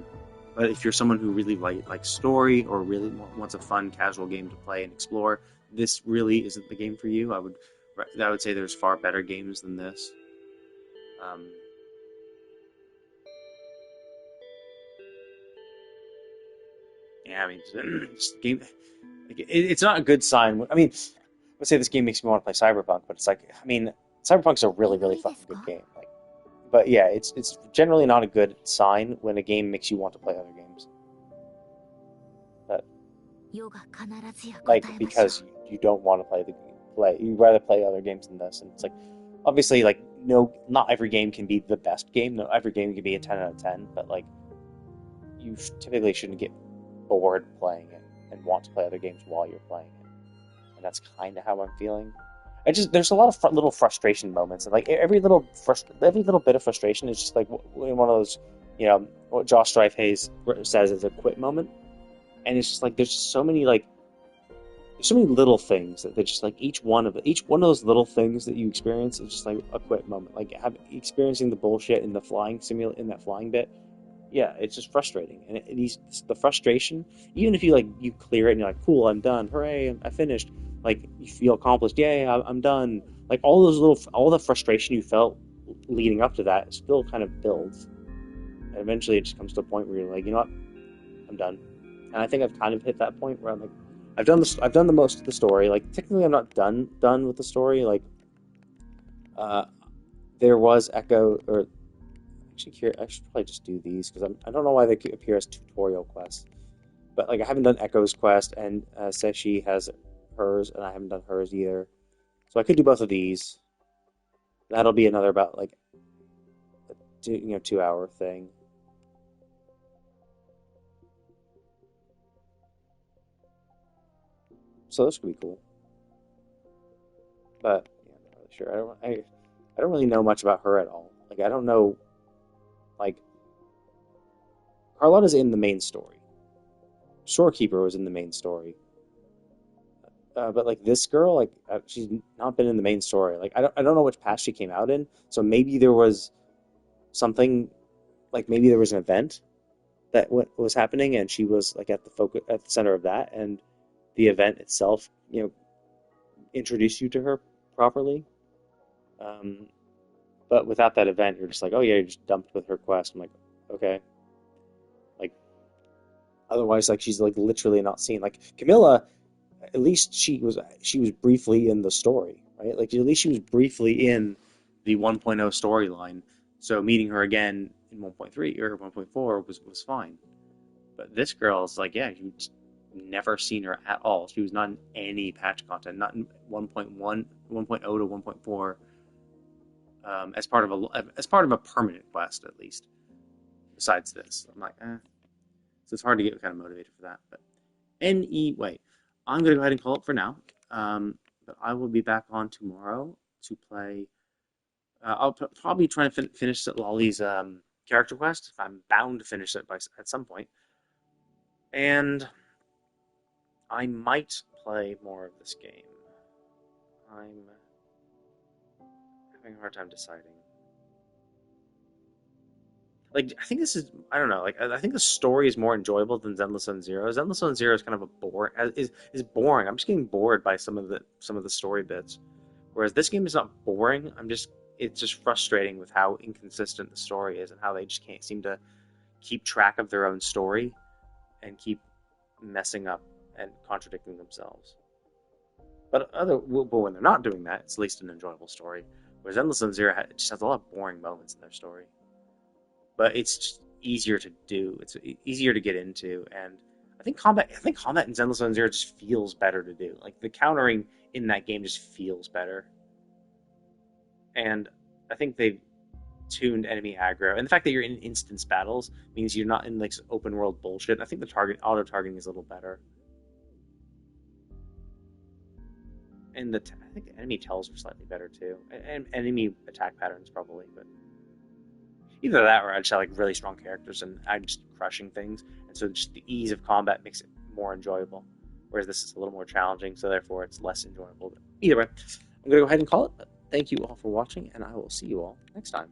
But if you're someone who really likes story or really wants a fun casual game to play and explore, this really isn't the game for you. I would say there's far better games than this. Yeah, I mean, just game. It's not a good sign. I mean, let's say this game makes me want to play Cyberpunk, but it's like, I mean, Cyberpunk's a really, really fucking good game. Like, but yeah, it's generally not a good sign when a game makes you want to play other games. But like, because you don't want to you'd rather play other games than this, and it's like, obviously, like, no, not every game can be the best game. No, every game can be a 10 out of 10, but like, you typically shouldn't get bored playing it and want to play other games while you're playing it, and that's kind of how I'm feeling. There's a lot of little frustration moments, and like every little bit of frustration is just like one of those, what Josh Strife Hayes says is a quit moment, and it's just like there's so many little things that they're just like each one of those little things that you experience is just like a quit moment, like experiencing the bullshit in the in that flying bit. Yeah, it's just frustrating, and the frustration, even if you clear it and you're like, cool, I'm done, hooray, I finished, like you feel accomplished, yay, I'm done. Like all the frustration you felt leading up to that still kind of builds, and eventually it just comes to a point where you're like, you know what, I'm done. And I think I've kind of hit that point where I'm like, I've done the most of the story. Like technically, I'm not done with the story. Like, there was Echo or. Actually, I should probably just do these because I don't know why they appear as tutorial quests. But like I haven't done Echo's quest, and Seshi has hers, and I haven't done hers either. So I could do both of these. That'll be another about like a 2-hour thing. So this could be cool. But yeah, I'm not really sure. I don't really know much about her at all. Like I don't know. Like Carlotta's in the main story. Storekeeper was in the main story. But like this girl, like she's not been in the main story. Like I don't know which path she came out in. So maybe there was something, like maybe there was an event that was happening, and she was like at the center of that, and the event itself, introduced you to her properly. But without that event, you're just like, oh yeah, you're just dumped with her quest. I'm like, okay. Like otherwise, like she's like literally not seen. Like Camilla, at least she was briefly in the story, right? Like at least she was briefly in the 1.0 storyline. So meeting her again in 1.3 or 1.4 was fine. But this girl is like, yeah, you never seen her at all. She was not in any patch content, not in 1.1, 1.0 to 1.4, as part of a permanent quest at least. Besides this, I'm like, so it's hard to get kind of motivated for that. But anyway, I'm gonna go ahead and call it for now. But I will be back on tomorrow to play. I'll probably try to finish Lolly's character quest. I'm bound to finish it at some point. And I might play more of this game. I'm having a hard time deciding. Like, I think this is, I don't know, like, I think the story is more enjoyable than Zenless Zone Zero. Zenless Zone Zero is kind of is boring. I'm just getting bored by some of the story bits. Whereas this game is not boring. It's just frustrating with how inconsistent the story is and how they just can't seem to keep track of their own story and keep messing up and contradicting themselves. But when they're not doing that, it's at least an enjoyable story. Whereas Endless Zone Zero just has a lot of boring moments in their story. But it's just easier to do. It's easier to get into, and I think combat in Zenless Zone Zero just feels better to do. Like the countering in that game just feels better. And I think they've tuned enemy aggro, and the fact that you're in instance battles means you're not in like open world bullshit. I think the auto targeting is a little better, and I think the enemy tells are slightly better too, and enemy attack patterns probably. But either that or I just have like really strong characters and I'm just crushing things, and so just the ease of combat makes it more enjoyable. Whereas this is a little more challenging, so therefore it's less enjoyable. But either way, I'm gonna go ahead and call it. But thank you all for watching, and I will see you all next time.